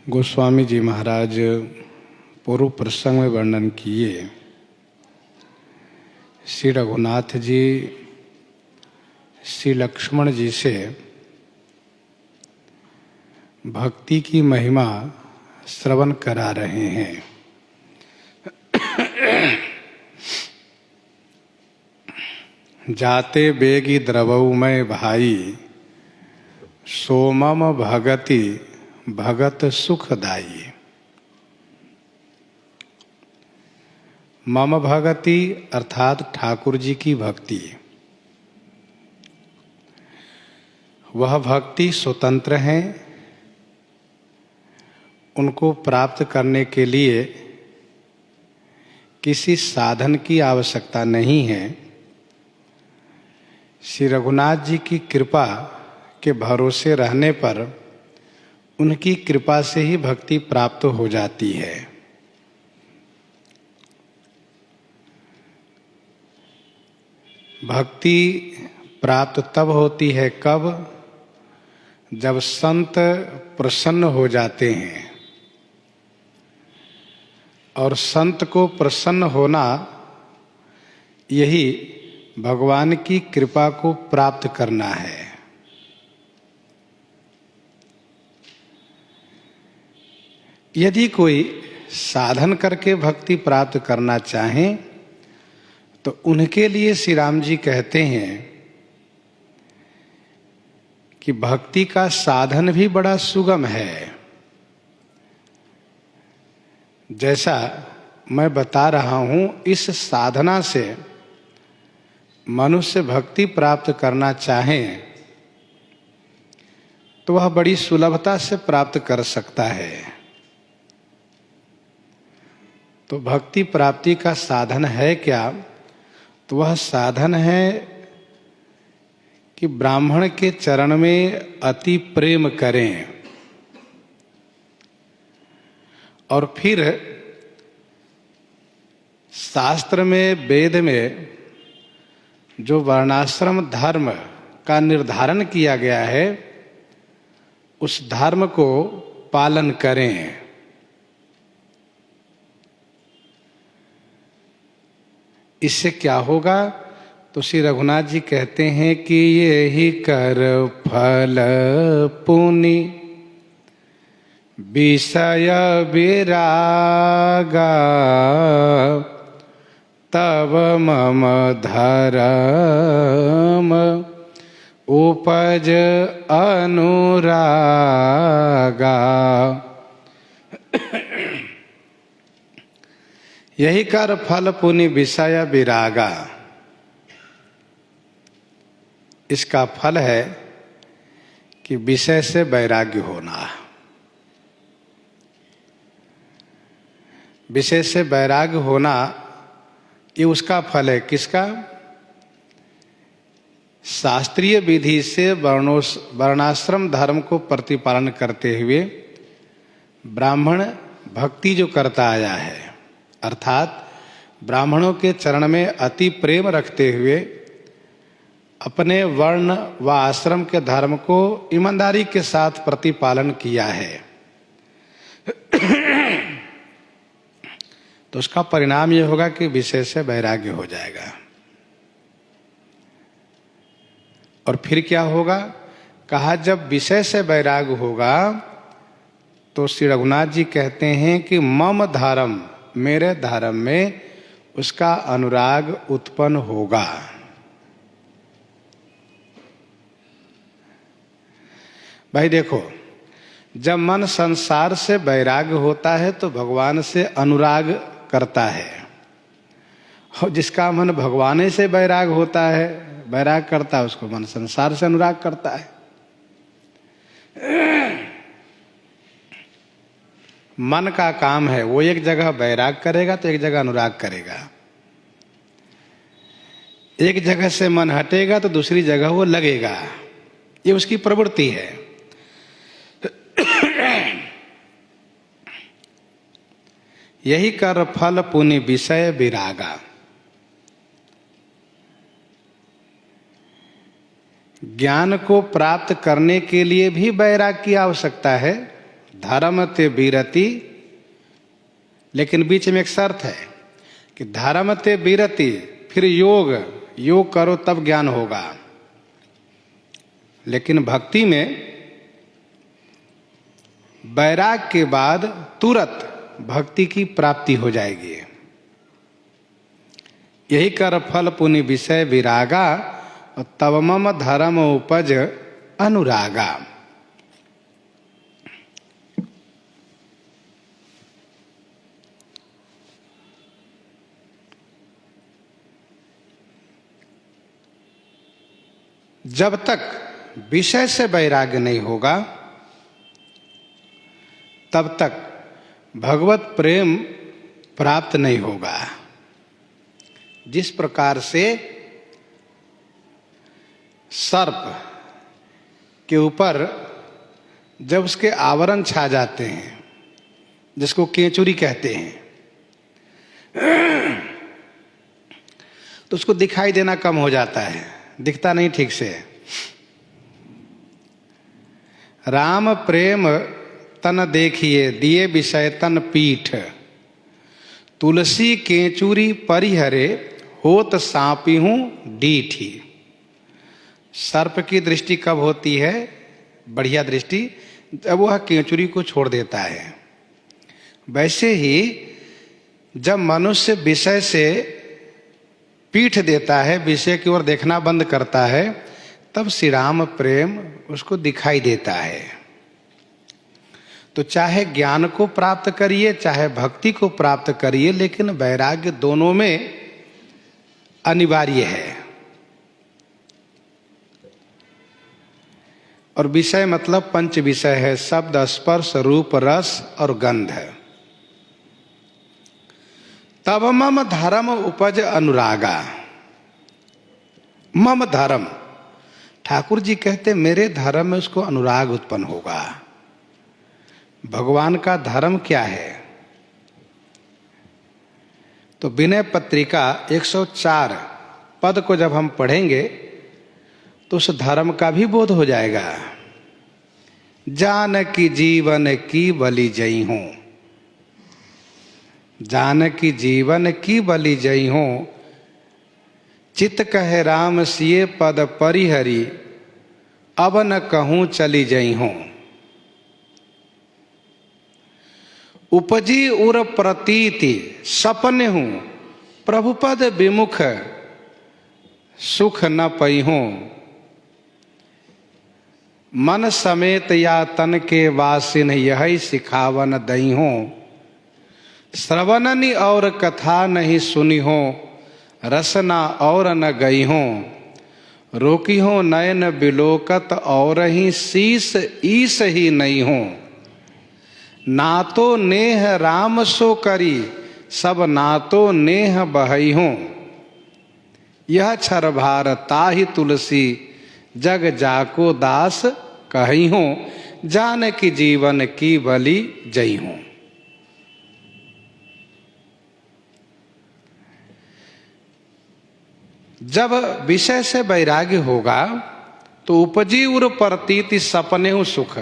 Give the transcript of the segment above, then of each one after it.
गोस्वामी जी महाराज पूर्व प्रसंग में वर्णन किए, श्री रघुनाथ जी श्री लक्ष्मण जी से भक्ति की महिमा श्रवण करा रहे हैं। जाते बेगी द्रवऊ में भाई, सोमम भगति भगत सुखदाई। मम भगति अर्थात ठाकुर जी की भक्ति, वह भक्ति स्वतंत्र है। उनको प्राप्त करने के लिए किसी साधन की आवश्यकता नहीं है। श्री रघुनाथ जी की कृपा के भरोसे रहने पर उनकी कृपा से ही भक्ति प्राप्त हो जाती है। भक्ति प्राप्त तब होती है कब? जब संत प्रसन्न हो जाते हैं। और संत को प्रसन्न होना यही भगवान की कृपा को प्राप्त करना है। यदि कोई साधन करके भक्ति प्राप्त करना चाहे तो उनके लिए श्री राम जी कहते हैं कि भक्ति का साधन भी बड़ा सुगम है। जैसा मैं बता रहा हूं, इस साधना से मनुष्य भक्ति प्राप्त करना चाहे तो वह बड़ी सुलभता से प्राप्त कर सकता है। तो भक्ति प्राप्ति का साधन है क्या? तो वह साधन है कि ब्राह्मण के चरण में अति प्रेम करें और फिर शास्त्र में, वेद में जो वर्णाश्रम धर्म का निर्धारण किया गया है उस धर्म को पालन करें। इससे क्या होगा? तो श्री रघुनाथ जी कहते हैं कि ये ही कर फल पुनि विषय विरागा, तब मम धर्म उपज अनुरागा। यही कर फल पुनि विषय विरागा। इसका फल है कि विषय से वैराग्य होना। विषय से वैराग्य होना ये उसका फल है। किसका? शास्त्रीय विधि से वर्णाश्रम धर्म को प्रतिपालन करते हुए ब्राह्मण भक्ति जो करता आया है, अर्थात ब्राह्मणों के चरण में अति प्रेम रखते हुए अपने वर्ण व आश्रम के धर्म को ईमानदारी के साथ प्रतिपालन किया है। तो उसका परिणाम यह होगा कि विषय से वैराग्य हो जाएगा। और फिर क्या होगा? कहा जब विषय से वैराग्य होगा तो श्री रघुनाथ जी कहते हैं कि मम धर्म, मेरे धर्म में उसका अनुराग उत्पन्न होगा। भाई देखो, जब मन संसार से वैराग्य होता है तो भगवान से अनुराग करता है। और जिसका मन भगवान से वैराग होता है, वैराग करता है, उसको मन संसार से अनुराग करता है। मन का काम है, वो एक जगह वैराग करेगा तो एक जगह अनुराग करेगा। एक जगह से मन हटेगा तो दूसरी जगह वो लगेगा। ये उसकी प्रवृत्ति है। यही कर फल पुनि विषय विरागा। ज्ञान को प्राप्त करने के लिए भी वैराग की आवश्यकता है। धर्म ते विरति, लेकिन बीच में एक शर्त है कि धर्म ते विरति, फिर योग, योग करो तब ज्ञान होगा। लेकिन भक्ति में वैराग के बाद तुरंत भक्ति की प्राप्ति हो जाएगी। यही कर फल पुनि विषय विरागा, और तब मम धर्म उपज अनुरागा। जब तक विषय से वैराग्य नहीं होगा तब तक भगवत प्रेम प्राप्त नहीं होगा। जिस प्रकार से सर्प के ऊपर जब उसके आवरण छा जाते हैं, जिसको केंचुरी कहते हैं, तो उसको दिखाई देना कम हो जाता है, दिखता नहीं ठीक से। राम प्रेम तन देखिए, दिए विषय तन पीठ, तुलसी केंचुरी परिहरे, होत सांपी हूं डीठी। सर्प की दृष्टि कब होती है? बढ़िया दृष्टि जब वह केंचुरी को छोड़ देता है। वैसे ही जब मनुष्य विषय से पीठ देता है, विषय की ओर देखना बंद करता है, तब श्री राम प्रेम उसको दिखाई देता है। तो चाहे ज्ञान को प्राप्त करिए, चाहे भक्ति को प्राप्त करिए, लेकिन वैराग्य दोनों में अनिवार्य है। और विषय मतलब पंच विषय है, शब्द, स्पर्श, रूप, रस और गंध। तब मम धर्म उपज अनुरागा। मम धर्म, ठाकुर जी कहते मेरे धर्म में उसको अनुराग उत्पन्न होगा। भगवान का धर्म क्या है? तो विनय पत्रिका 104 पद को जब हम पढ़ेंगे तो उस धर्म का भी बोध हो जाएगा। जानकी जीवन की बलि जई हूं, जानकी जीवन की बलि जई हूं, चित कहे राम सिए पद परिहरी, अब न कहूं चली जई हूं। उपजी उर प्रतीति सपने हूं, प्रभु पद विमुख सुख न पई हूं। मन समेत या तन के वासिन यही सिखावन दई हूं। श्रवणनी और कथा नहीं सुनी हो, रसना और न गई हो। रोकी हो नयन बिलोकत और ही शीस ईस ही नहीं हो। ना तो नेह राम सो करी, सब ना तो नेह बहई हो। यह छर भार ताहि तुलसी, जग जाको दास कही हो। जान की जीवन की बलि जई हो। जब विषय से वैराग्य होगा तो उपजी उर प्रतीति सपने हूं सुख,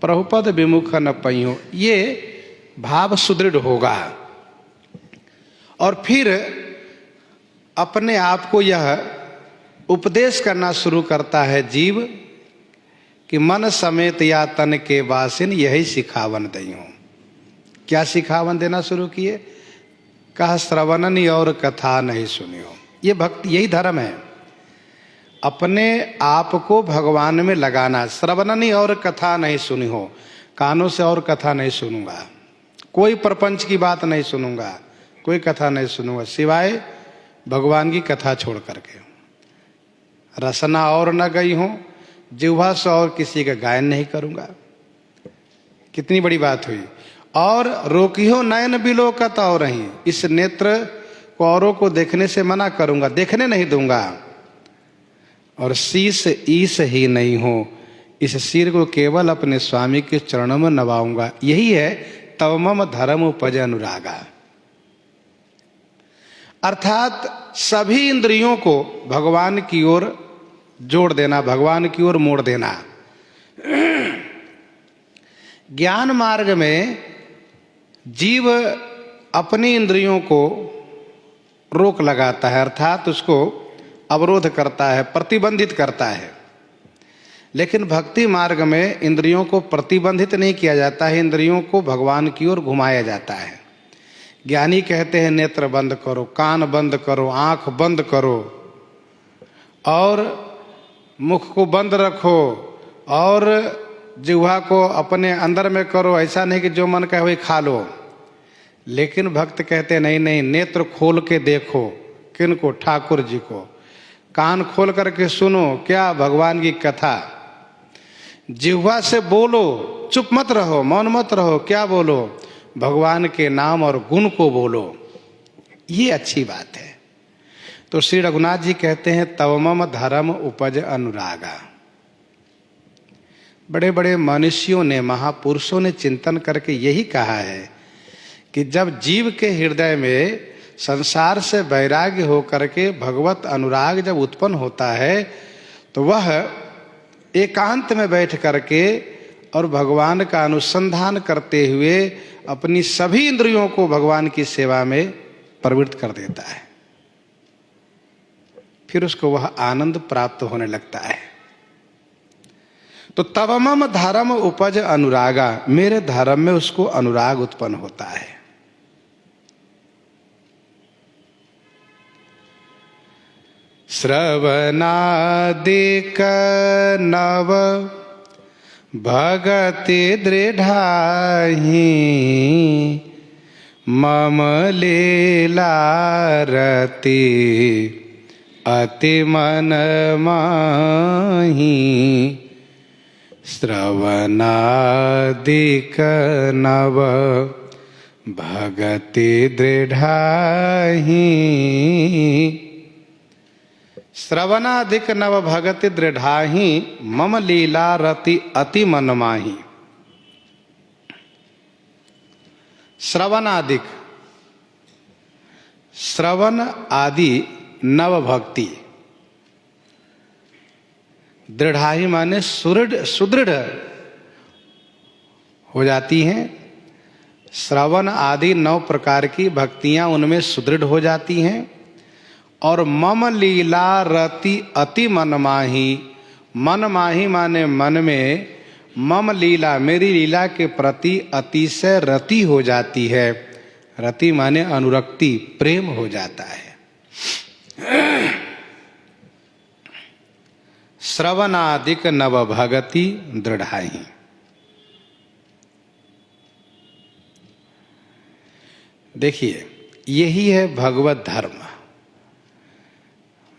प्रभुपद विमुख न पई हो। ये भाव सुदृढ़ होगा और फिर अपने आप को यह उपदेश करना शुरू करता है जीव कि मन समेत या तन के वासिन यही सिखावन दई हूं। क्या सिखावन देना शुरू किए? कहा श्रवणनी और कथा नहीं सुनी हो। ये भक्ति, यही धर्म है, अपने आप को भगवान में लगाना। श्रवणनी और कथा नहीं सुनी हो, कानों से और कथा नहीं सुनूंगा, कोई प्रपंच की बात नहीं सुनूंगा, कोई कथा नहीं सुनूंगा सिवाय भगवान की कथा छोड़ करके। रसना और न गई हो, जिह्वा से और किसी का गायन नहीं करूंगा। कितनी बड़ी बात हुई। और रोकी हो नयन बिलोकत और ही, इस नेत्र को औरों को देखने से मना करूंगा, देखने नहीं दूंगा। और शीस ईस ही नहीं हो, इस सिर को केवल अपने स्वामी के चरणों में नवाऊंगा। यही है तव मम धर्म उपज अनुरागा। अर्थात सभी इंद्रियों को भगवान की ओर जोड़ देना, भगवान की ओर मोड़ देना। ज्ञान मार्ग में जीव अपनी इंद्रियों को रोक लगाता है, अर्थात उसको अवरोध करता है, प्रतिबंधित करता है। लेकिन भक्ति मार्ग में इंद्रियों को प्रतिबंधित नहीं किया जाता है, इंद्रियों को भगवान की ओर घुमाया जाता है। ज्ञानी कहते हैं नेत्र बंद करो, कान बंद करो, आंख बंद करो और मुख को बंद रखो और जिह्वा को अपने अंदर में करो, ऐसा नहीं कि जो मन कहे वही खा लो। लेकिन भक्त कहते नहीं नहीं, नेत्र खोल के देखो। किनको? ठाकुर जी को। कान खोल करके सुनो, क्या? भगवान की कथा। जिह्वा से बोलो, चुप मत रहो, मौन मत रहो। क्या बोलो? भगवान के नाम और गुण को बोलो। ये अच्छी बात है। तो श्री रघुनाथ जी कहते हैं तव मम धर्म उपज अनुरागा। बड़े बड़े मनुष्यों ने, महापुरुषों ने चिंतन करके यही कहा है कि जब जीव के हृदय में संसार से वैराग्य होकर के भगवत अनुराग जब उत्पन्न होता है तो वह एकांत में बैठ करके और भगवान का अनुसंधान करते हुए अपनी सभी इंद्रियों को भगवान की सेवा में प्रवृत्त कर देता है। फिर उसको वह आनंद प्राप्त होने लगता है। तो तव मम धर्म उपज अनुरागा, मेरे धर्म में उसको अनुराग उत्पन्न होता है। श्रवणादिक नव भगति दृढ़ाहि मम लीला रति अति मन माहि। श्रवणादिक नव भगति दृढ़ाहि, श्रवणादिक नव भगति दृढ़ाहि मम लीला रति अति मन माहि। श्रवणादिक, श्रवण आदि नव भक्ति, दृढ़ाही माने सुदृढ़ हो जाती हैं। श्रवण आदि 9 प्रकार की भक्तियां उनमें सुदृढ़ हो जाती हैं। और मम लीला रति अति मन माही, मन माही माने मन में, मम लीला मेरी लीला के प्रति अतिशय रति हो जाती है। रति माने अनुरक्ति, प्रेम हो जाता है। श्रवणादिक नव भगति दृढ़ाहि। देखिए, यही है भगवत धर्म।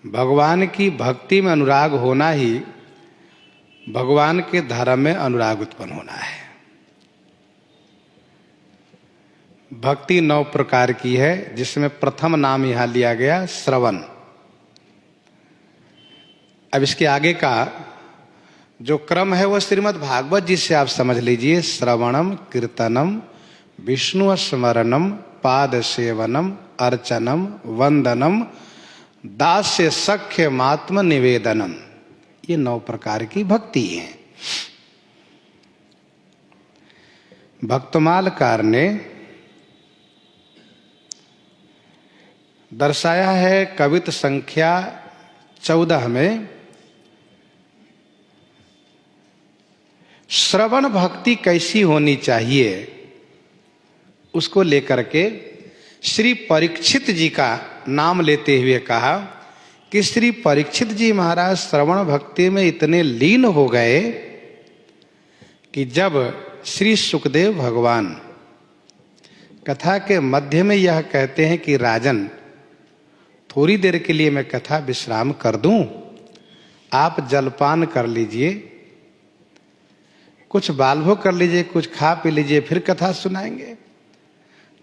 भगवान की भक्ति में अनुराग होना ही भगवान के धर्म में अनुराग उत्पन्न होना है। भक्ति 9 प्रकार की है, जिसमें प्रथम नाम यहां लिया गया श्रवण। अब इसके आगे का जो क्रम है वह श्रीमद् भागवत जी से आप समझ लीजिए। श्रवणम कीर्तनम विष्णु स्मरणम पाद सेवनम अर्चनम वंदनम दास्य सख्य मात्म निवेदनम, ये 9 प्रकार की भक्ति है। भक्तमालकार ने दर्शाया है कवित संख्या 14 में श्रवण भक्ति कैसी होनी चाहिए, उसको लेकर के श्री परीक्षित जी का नाम लेते हुए कहा कि श्री परीक्षित जी महाराज श्रवण भक्ति में इतने लीन हो गए कि जब श्री सुखदेव भगवान कथा के मध्य में यह कहते हैं कि राजन, थोड़ी देर के लिए मैं कथा विश्राम कर दूं, आप जलपान कर लीजिए, कुछ बालभोग कर लीजिए, कुछ खा पी लीजिए, फिर कथा सुनाएंगे।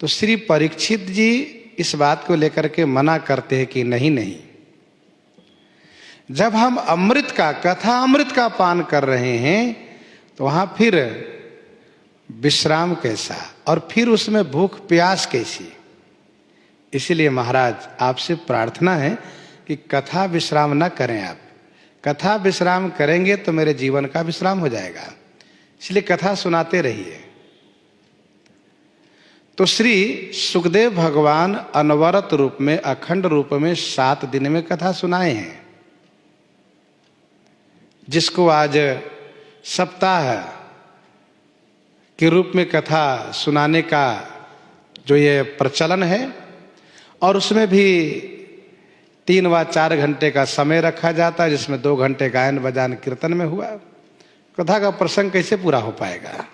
तो श्री परीक्षित जी इस बात को लेकर के मना करते हैं कि नहीं नहीं, जब हम अमृत का, कथा अमृत का पान कर रहे हैं तो वहां फिर विश्राम कैसा, और फिर उसमें भूख प्यास कैसी। इसलिए महाराज आपसे प्रार्थना है कि कथा विश्राम न करें। आप कथा विश्राम करेंगे तो मेरे जीवन का विश्राम हो जाएगा। इसलिए कथा सुनाते रहिए। तो श्री सुखदेव भगवान अनवरत रूप में, अखंड रूप में 7 दिन में कथा सुनाए हैं। जिसको आज सप्ताह के रूप में कथा सुनाने का जो ये प्रचलन है, और उसमें भी 3 व 4 घंटे का समय रखा जाता है, जिसमें 2 घंटे गायन बजान कीर्तन में हुआ। कथा का प्रसंग कैसे पूरा हो पाएगा?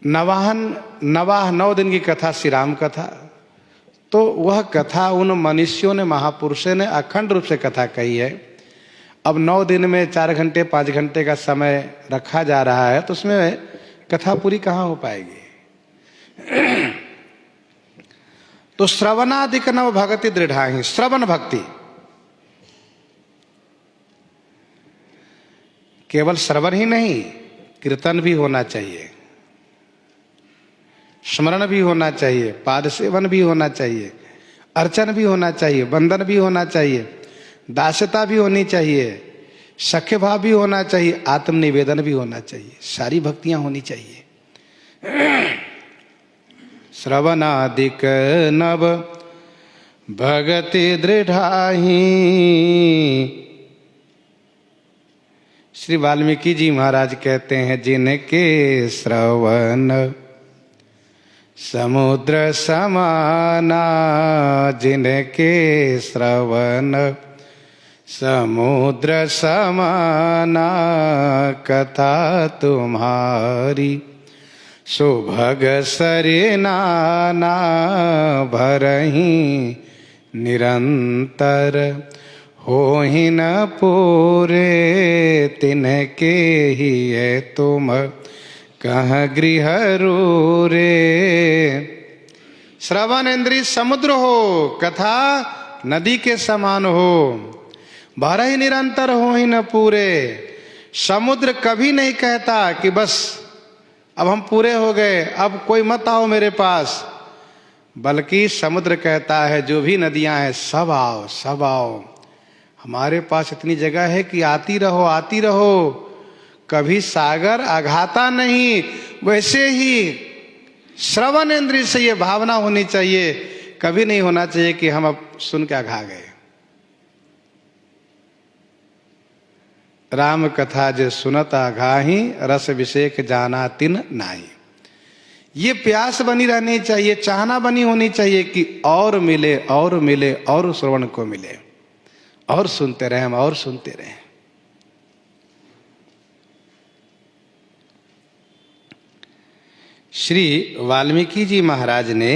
नवाह 9 दिन की कथा श्री राम कथा, तो वह कथा उन मनुष्यों ने, महापुरुषों ने अखंड रूप से कथा कही है। अब 9 दिन में 4 घंटे 5 घंटे का समय रखा जा रहा है, तो उसमें कथा पूरी कहाँ हो पाएगी? तो श्रवणादिक नव भगति दृढ़ाहि, श्रवण भक्ति, केवल श्रवण ही नहीं, कीर्तन भी होना चाहिए, स्मरण भी होना चाहिए, पाद सेवन भी होना चाहिए, अर्चन भी होना चाहिए, वंदन भी होना चाहिए, दास्यता भी होनी चाहिए, सख्य भाव भी होना चाहिए, आत्मनिवेदन भी होना चाहिए, सारी भक्तियां होनी चाहिए। श्रवणादिक नव भगति दृढ़ाहि। श्री वाल्मीकि जी महाराज कहते हैं, जिनके श्रवण समुद्र समाना, जिनके श्रवण समुद्र समाना, कथा तुम्हारी सुभग सरे नाना, भरहि निरंतर होहि न पूरे, तिनके ही है तुम कह गृह रूरे। श्रवण इंद्रिय समुद्र हो, कथा नदी के समान हो, भरहि निरंतर होहि न पूरे। समुद्र कभी नहीं कहता कि बस अब हम पूरे हो गए, अब कोई मत आओ मेरे पास, बल्कि समुद्र कहता है, जो भी नदियां हैं सब आओ, सब आओ, हमारे पास इतनी जगह है कि आती रहो, आती रहो। कभी सागर अघाता नहीं। वैसे ही श्रवण इंद्रिय से ये भावना होनी चाहिए, कभी नहीं होना चाहिए कि हम अब सुन के अघा गए। राम कथा जे सुनत अघाही, रस विषेक जाना तिन नाही। ये प्यास बनी रहनी चाहिए, चाहना बनी होनी चाहिए कि और मिले, और मिले, और श्रवण को मिले, और सुनते रहे हम, और सुनते रहे। श्री वाल्मीकि जी महाराज ने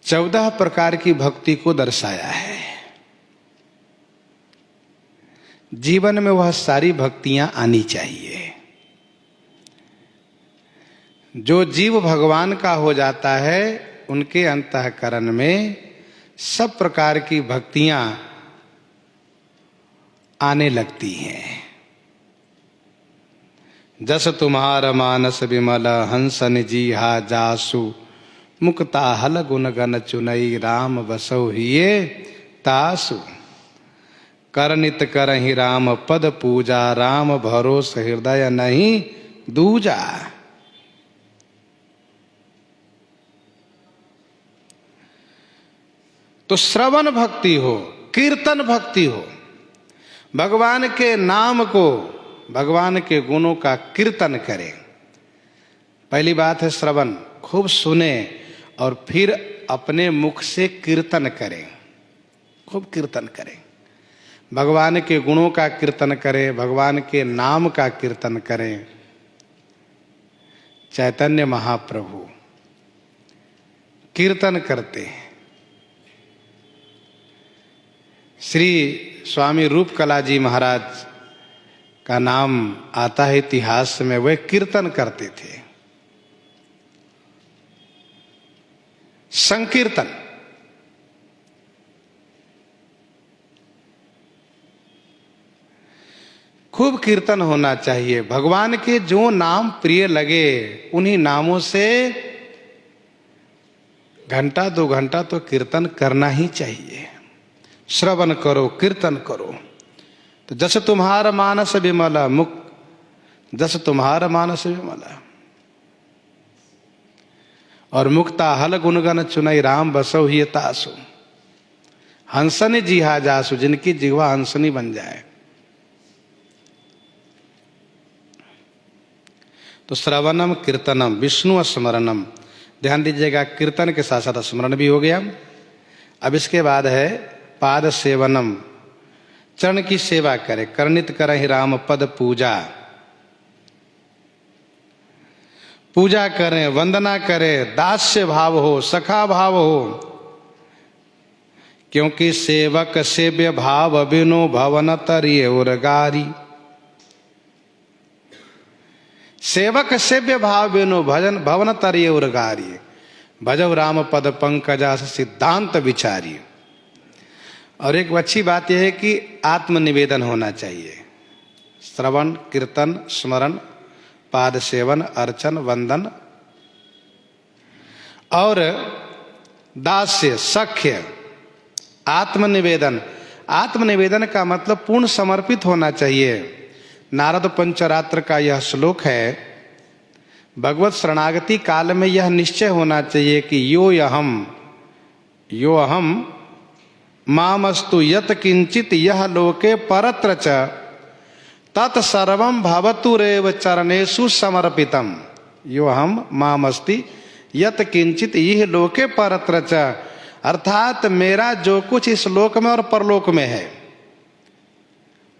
14 प्रकार की भक्ति को दर्शाया है। जीवन में वह सारी भक्तियां आनी चाहिए। जो जीव भगवान का हो जाता है, उनके अंतःकरण में सब प्रकार की भक्तियां आने लगती हैं। जस तुम्हार मानस विमल, हंस निजीहा जासु, मुक्ता हल गुण गण चुनई, राम बसौ हिये तासु। करनित करहि राम पद पूजा, राम भरोस हृदय नहीं दूजा। तो श्रवण भक्ति हो, कीर्तन भक्ति हो, भगवान के नाम को, भगवान के गुणों का कीर्तन करें। पहली बात है श्रवण, खूब सुने और फिर अपने मुख से कीर्तन करें, खूब कीर्तन करें। भगवान के गुणों का कीर्तन करें, भगवान के नाम का कीर्तन करें। चैतन्य महाप्रभु कीर्तन करते हैं। श्री स्वामी रूपकला जी महाराज का नाम आता है इतिहास में, वे कीर्तन करते थे, संकीर्तन। खूब कीर्तन होना चाहिए। भगवान के जो नाम प्रिय लगे, उन्हीं नामों से घंटा 2 घंटा तो कीर्तन करना ही चाहिए। श्रवण करो, कीर्तन करो। तो जस तुम्हार मानस विमल मुख, जस तुम्हार मानस विमल, और मुक्ता हल गुणगन चुनई राम बसो ही तासु, हंसनी जिहा जासु, जिनकी जिह्वा हंसनी बन जाए। तो श्रवणम कीर्तनम विष्णु स्मरणम, ध्यान दीजिएगा, कीर्तन के साथ साथ स्मरण भी हो गया। अब इसके बाद है पाद सेवनम, चरण की सेवा करे, कर्णित करहि राम पद पूजा, पूजा करें, वंदना करें, दास्य भाव हो, सखा भाव हो, क्योंकि सेवक सेव्य भाव बिनु भवन तरिये उरगारी। सेवक सेव्य भाव बिनु भजन भवन तरिये उरगारी, भजव राम पद पंकजा सिद्धांत विचारी। और एक अच्छी बात यह है कि आत्मनिवेदन होना चाहिए। श्रवण, कीर्तन, स्मरण, पाद सेवन, अर्चन, वंदन और दास्य, सख्य, आत्मनिवेदन। आत्मनिवेदन का मतलब पूर्ण समर्पित होना चाहिए। नारद पंचरात्र का यह श्लोक है। भगवत शरणागति काल में यह निश्चय होना चाहिए कि यो अहम मामस्तु यत किंचित यह लोके परत्र च तत्सर्वं भवतु रेव चरणेषु समर्पितम। यो अहम मामस्ति यत किंचित यह लोके परत्र च, अर्थात मेरा जो कुछ इस लोक में और परलोक में है,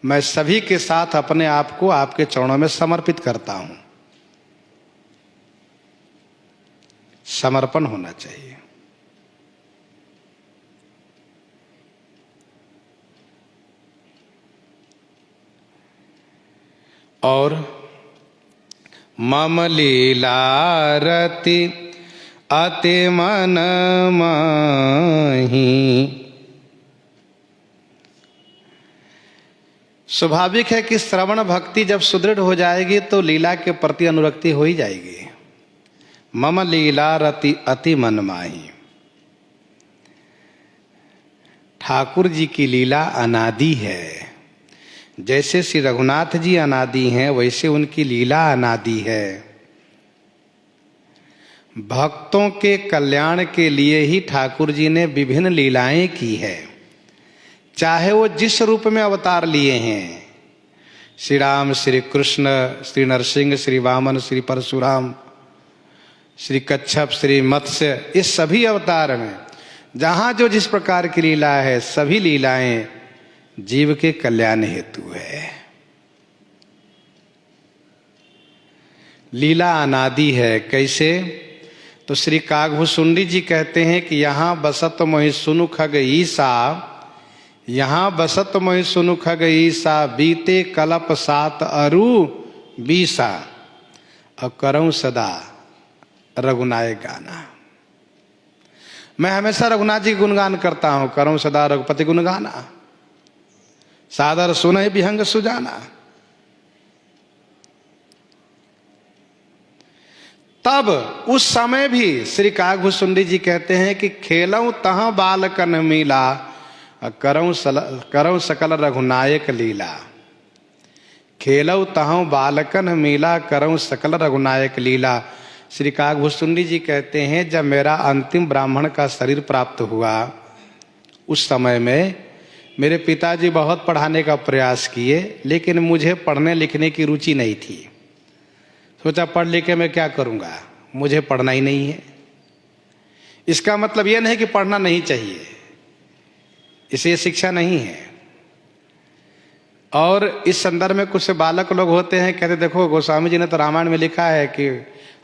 मैं सभी के साथ अपने आप को आपके चरणों में समर्पित करता हूं। समर्पण होना चाहिए। और मम लीलारति अति मन माही, स्वाभाविक है कि श्रवण भक्ति जब सुदृढ़ हो जाएगी तो लीला के प्रति अनुरक्ति हो ही जाएगी। मम लीलारति अति मन माही, ठाकुर जी की लीला अनादि है। जैसे श्री रघुनाथ जी अनादि हैं, वैसे उनकी लीला अनादि है। भक्तों के कल्याण के लिए ही ठाकुर जी ने विभिन्न लीलाएं की है, चाहे वो जिस रूप में अवतार लिए हैं। श्री राम, श्री कृष्ण, श्री नरसिंह, श्री वामन, श्री परशुराम, श्री कच्छप, श्री मत्स्य, इस सभी अवतार में जहां जो जिस प्रकार की लीला है, सभी लीलाएं जीव के कल्याण हेतु है। लीला अनादि है। कैसे? तो श्री कागभूषुंडी जी कहते हैं कि यहाँ बसत मोहि सुनु खग ईसा, यहाँ बसत मोहि सुनु खग ईसा, बीते कलप सात अरु बीसा, और करऊं सदा रघुनायक गाना। मैं हमेशा रघुनाथ जी गुणगान करता हूं, करऊं सदा रघुपति गुणगाना, सादर सुनहि विहंग सुजाना। तब उस समय भी श्री कागभूषुंडी जी कहते हैं कि खेलऊं तहाँ बालकन मीला, करऊं सकल रघुनायक लीला। खेलऊं तहाँ बालकन मीला, करऊं सकल रघुनायक लीला। श्री कागभूषुंडी जी कहते हैं जब मेरा अंतिम ब्राह्मण का शरीर प्राप्त हुआ, उस समय में मेरे पिताजी बहुत पढ़ाने का प्रयास किए, लेकिन मुझे पढ़ने लिखने की रुचि नहीं थी। सोचा पढ़ लिख के मैं क्या करूँगा, मुझे पढ़ना ही नहीं है। इसका मतलब यह नहीं कि पढ़ना नहीं चाहिए, इसे शिक्षा नहीं है। और इस संदर्भ में कुछ बालक लोग होते हैं, कहते देखो गोस्वामी जी ने तो रामायण में लिखा है कि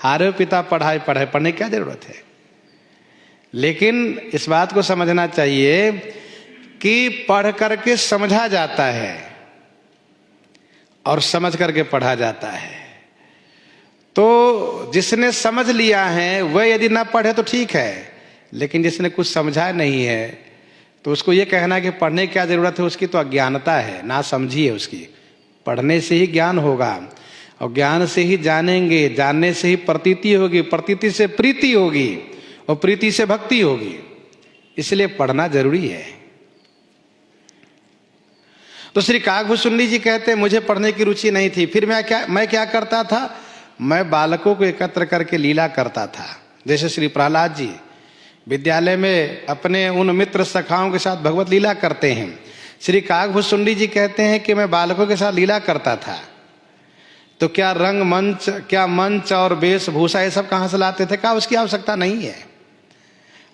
हारे पिता पढ़ाई पढ़े, पढ़ने की क्या जरूरत है। लेकिन इस बात को समझना चाहिए कि पढ़ करके समझा जाता है और समझ करके पढ़ा जाता है। तो जिसने समझ लिया है वह यदि ना पढ़े तो ठीक है, लेकिन जिसने कुछ समझा नहीं है तो उसको ये कहना कि पढ़ने की क्या जरूरत है, उसकी तो अज्ञानता है, ना समझी है उसकी। पढ़ने से ही ज्ञान होगा, और ज्ञान से ही जानेंगे, जानने से ही प्रतीति होगी, प्रतीति से प्रीति होगी, और प्रीति से भक्ति होगी। इसलिए पढ़ना जरूरी है। तो श्री काकभूषुंडी जी कहते हैं मुझे पढ़ने की रुचि नहीं थी, फिर मैं क्या करता था, मैं बालकों को एकत्र करके लीला करता था। जैसे श्री प्रहलाद जी विद्यालय में अपने उन मित्र सखाओं के साथ भगवत लीला करते हैं, श्री काकभूषुंडी जी कहते हैं कि मैं बालकों के साथ लीला करता था। तो क्या रंग मंच, क्या मंच और वेशभूषा ये सब कहाँ से लाते थे? कहा उसकी आवश्यकता नहीं है।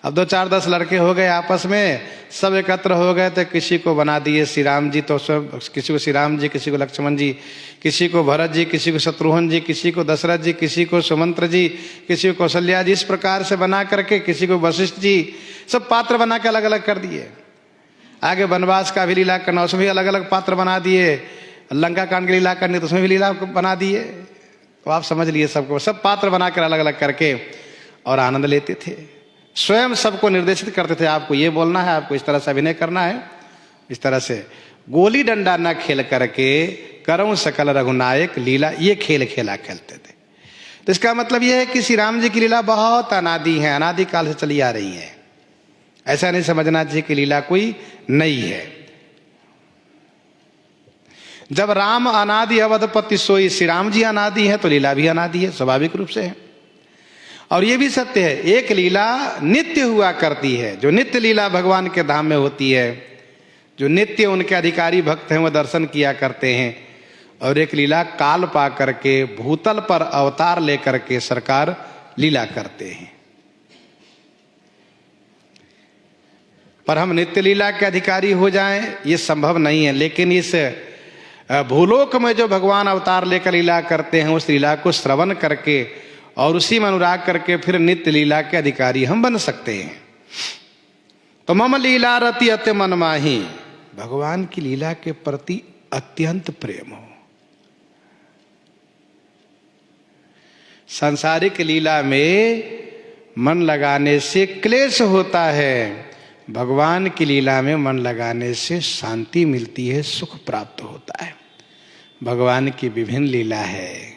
अब 2 4 10 लड़के हो गए आपस में, सब एकत्र हो गए तो किसी को बना दिए श्री राम जी, तो सब किसी को श्री राम जी, किसी को लक्ष्मण जी, किसी को भरत जी, किसी को शत्रुघ्न जी, किसी को दशरथ जी, किसी को सुमंत्र जी, किसी को कौशल्या जी, इस प्रकार से बना करके, किसी को वशिष्ठ जी, सब पात्र बना के अलग अलग कर दिए। आगे वनवास का भी लीला करना, उसमें भी अलग अलग पात्र बना दिए। लंका कांड की लीला करनी तो उसमें भी लीला बना दिए। तो आप समझ लिए सबको, सब पात्र बनाकर अलग अलग करके और आनंद लेते थे। स्वयं सबको निर्देशित करते थे, आपको ये बोलना है, आपको इस तरह से अभिनय करना है, इस तरह से। गोली डंडा न खेल करके करऊं सकल रघुनायक लीला, ये खेल खेला खेलते थे। तो इसका मतलब यह है कि श्री राम जी की लीला बहुत अनादि है, अनादि काल से चली आ रही है। ऐसा नहीं समझना चाहिए कि लीला कोई नई है। जब राम अनादि अवधपति सोई, श्री राम जी अनादि है तो लीला भी अनादि है, स्वाभाविक रूप से है। और ये भी सत्य है, एक लीला नित्य हुआ करती है, जो नित्य लीला भगवान के धाम में होती है, जो नित्य उनके अधिकारी भक्त हैं वो दर्शन किया करते हैं। और एक लीला काल पा करके भूतल पर अवतार लेकर के सरकार लीला करते हैं। पर हम नित्य लीला के अधिकारी हो जाएं ये संभव नहीं है। लेकिन इस भूलोक में जो भगवान अवतार लेकर लीला करते हैं, उस लीला को श्रवण करके और उसी में अनुराग करके फिर नित्य लीला के अधिकारी हम बन सकते हैं। तो मम लीला रति अति मन माही, भगवान की लीला के प्रति अत्यंत प्रेम हो। सांसारिक लीला में मन लगाने से क्लेश होता है, भगवान की लीला में मन लगाने से शांति मिलती है, सुख प्राप्त होता है। भगवान की विभिन्न लीला है,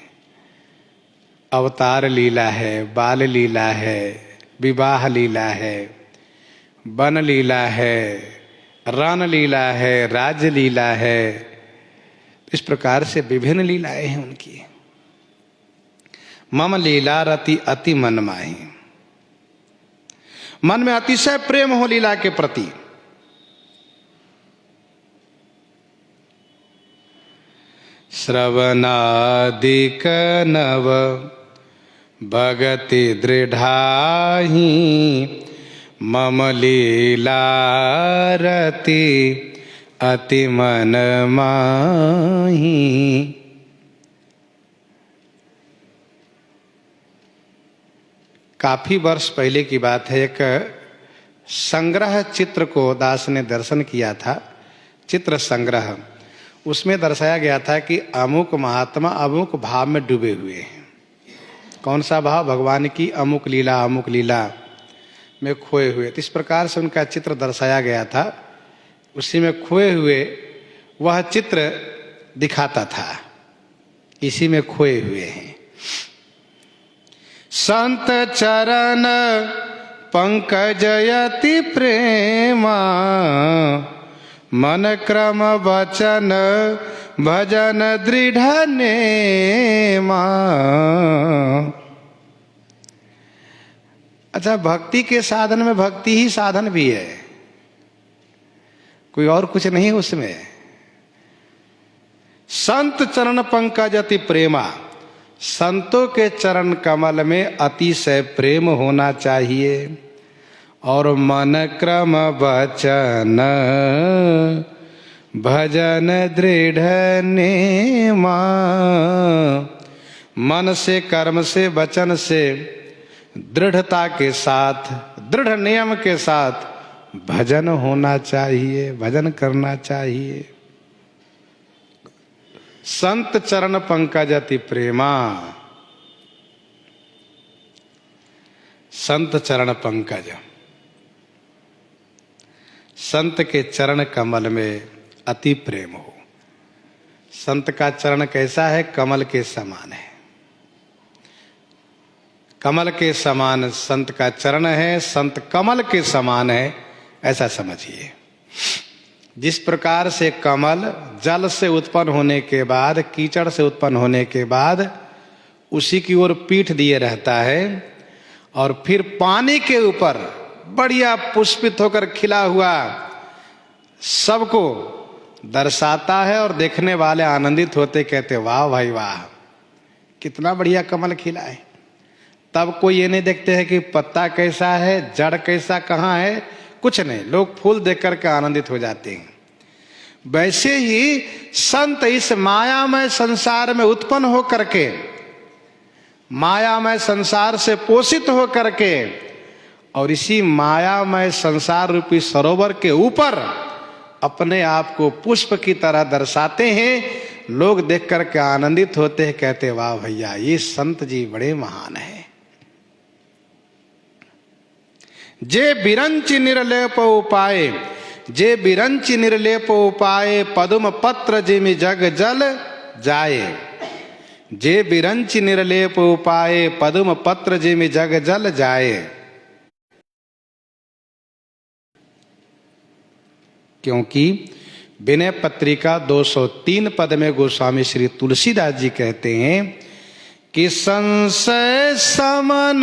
अवतार लीला है, बाल लीला है, विवाह लीला है, वन लीला है, रण लीला है, राज्य लीला है। इस प्रकार से विभिन्न लीलाएं हैं उनकी। मम लीला रति अति मन माही, मन में अतिशय प्रेम हो लीला के प्रति। श्रवणादिक नव भगति दृढ़ाही, मम लीला रति अति मन माही। काफी वर्ष पहले की बात है, एक संग्रह चित्र को दास ने दर्शन किया था, चित्र संग्रह। उसमें दर्शाया गया था कि अमुक महात्मा अमुक भाव में डूबे हुए हैं। कौन सा भाव? भगवान की अमुक लीला में खोए हुए। तो इस प्रकार से उनका चित्र दर्शाया गया था, उसी में खोए हुए वह चित्र दिखाता था, इसी में खोए हुए हैं। संत चरण पंकजयति प्रेमा, मन क्रम वचन भजन दृढ़ नेमा। अच्छा, भक्ति के साधन में भक्ति ही साधन भी है, कोई और कुछ नहीं उसमें। संत चरण पंकजति प्रेमा, संतों के चरण कमल में अतिशय प्रेम होना चाहिए। और मन क्रम वचन भजन दृढ़ नेमा, मन से, कर्म से, वचन से दृढ़ता के साथ, दृढ़ नियम के साथ भजन होना चाहिए, भजन करना चाहिए। संत चरण पंकजति प्रेमा, संत चरण पंकज, संत के चरण कमल में अति प्रेम हो। संत का चरण कैसा है? कमल के समान है। कमल के समान संत का चरण है, संत कमल के समान है, ऐसा समझिए। जिस प्रकार से कमल जल से उत्पन्न होने के बाद, कीचड़ से उत्पन्न होने के बाद उसी की ओर पीठ दिए रहता है और फिर पानी के ऊपर बढ़िया पुष्पित होकर खिला हुआ सबको दर्शाता है और देखने वाले आनंदित होते, कहते वाह भाई वाह, कितना बढ़िया कमल खिला है। तब कोई ये नहीं देखते हैं कि पत्ता कैसा है, जड़ कैसा, कहाँ है, कुछ नहीं, लोग फूल देख करके आनंदित हो जाते हैं। वैसे ही संत इस मायामय संसार में उत्पन्न हो करके, मायामय संसार से पोषित हो करके और इसी मायामय संसार रूपी सरोवर के ऊपर अपने आप को पुष्प की तरह दर्शाते हैं। लोग देख करके आनंदित होते हैं, कहते वाह भैया ये संत जी बड़े महान हैं। जे बिरंच निर्लेप उपाय, जे बिरंच निर्लेप उपाय, पद्म पत्र जिमि जग जल जाए। जे बिरंच निर्लेप उपाय, पद्म पत्र जिमि जग जल जाए। क्योंकि विनय पत्रिका 203 पद में गोस्वामी श्री तुलसीदास जी कहते हैं कि संशय समन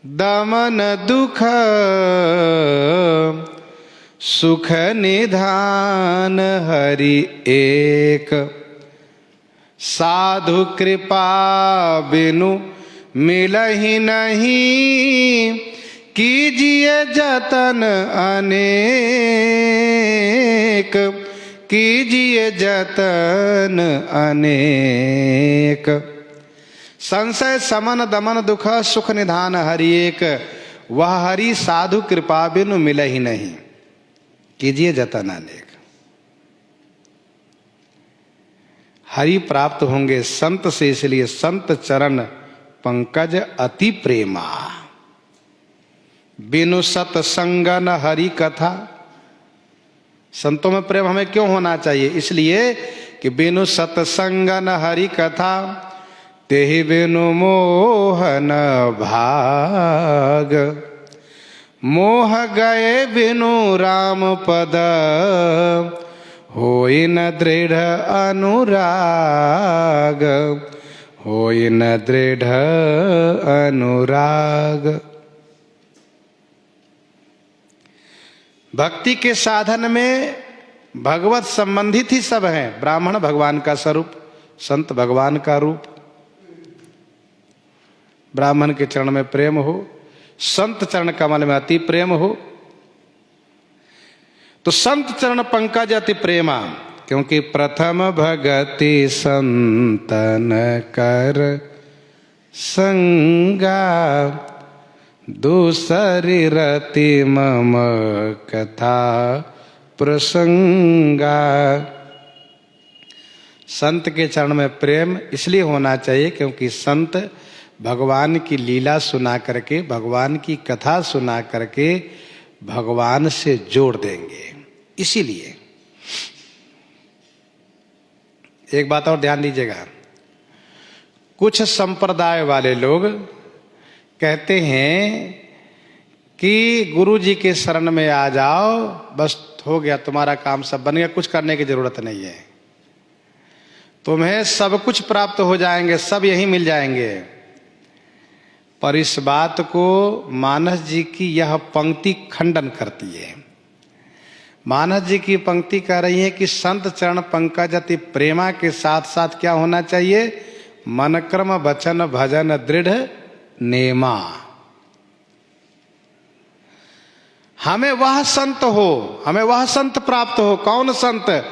दमन दुख सुख निधान हरि एक। साधु कृपा बिनु मिलहि नहीं, कीजिए जतन अनेक, कीजिए जतन अनेक। संशय समन दमन दुख सुख निधान हरि एक, वह हरि साधु कृपा बिनु मिले ही नहीं, कीजिए जतन अनेक। हरि प्राप्त होंगे संत से, इसलिए संत चरण पंकज अति प्रेमा। बिनु सत्संग न हरि कथा। संतों में प्रेम हमें क्यों होना चाहिए? इसलिए कि बिनु सत्संग न हरि कथा, तेहि बिनु मोह न भाग। मोह गए बिनु राम पद, होई न दृढ़ अनुराग, होई न दृढ़ अनुराग। भक्ति के साधन में भगवत संबंधित ही सब हैं। ब्राह्मण भगवान का स्वरूप, संत भगवान का रूप। ब्राह्मण के चरण में प्रेम हो, संत चरण कमल में अति प्रेम हो, तो संत चरण पंकज अति प्रेमा। क्योंकि प्रथम भगति संतन कर संगा, दूसरी रति मम कथा प्रसंगा। संत के चरण में प्रेम इसलिए होना चाहिए क्योंकि संत भगवान की लीला सुना करके, भगवान की कथा सुना करके भगवान से जोड़ देंगे। इसीलिए एक बात और ध्यान दीजिएगा, कुछ संप्रदाय वाले लोग कहते हैं कि गुरु जी के शरण में आ जाओ, बस हो गया, तुम्हारा काम सब बन गया, कुछ करने की जरूरत नहीं है, तुम्हें सब कुछ प्राप्त हो जाएंगे, सब यहीं मिल जाएंगे। पर इस बात को मानस जी की यह पंक्ति खंडन करती है। मानस जी की पंक्ति कह रही है कि संत चरण पंकज अति प्रेमा के साथ साथ क्या होना चाहिए? मन क्रम वचन भजन दृढ़ नेमा। हमें वह संत हो, हमें वह संत प्राप्त हो। कौन संत?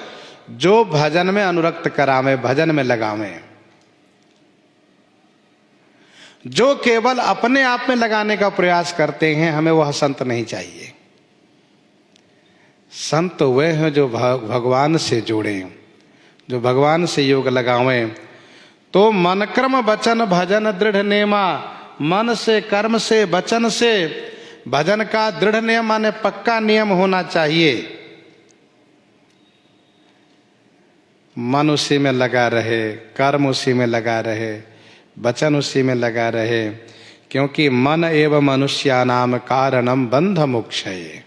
जो भजन में अनुरक्त करावे, भजन में लगावे, जो केवल अपने आप में लगाने का प्रयास करते हैं, हमें वह संत नहीं चाहिए। संत वे हैं जो भगवान से जुड़े, जो भगवान से योग लगावें। तो मन क्रम वचन भजन दृढ़ नेमा, मन से, कर्म से, वचन से भजन का दृढ़ नियम माने पक्का नियम होना चाहिए। मन उसी में लगा रहे, कर्म उसी में लगा रहे, वचन उसी में लगा रहे, क्योंकि मन एवं मनुष्यानाम कारणम बंध मोक्षये।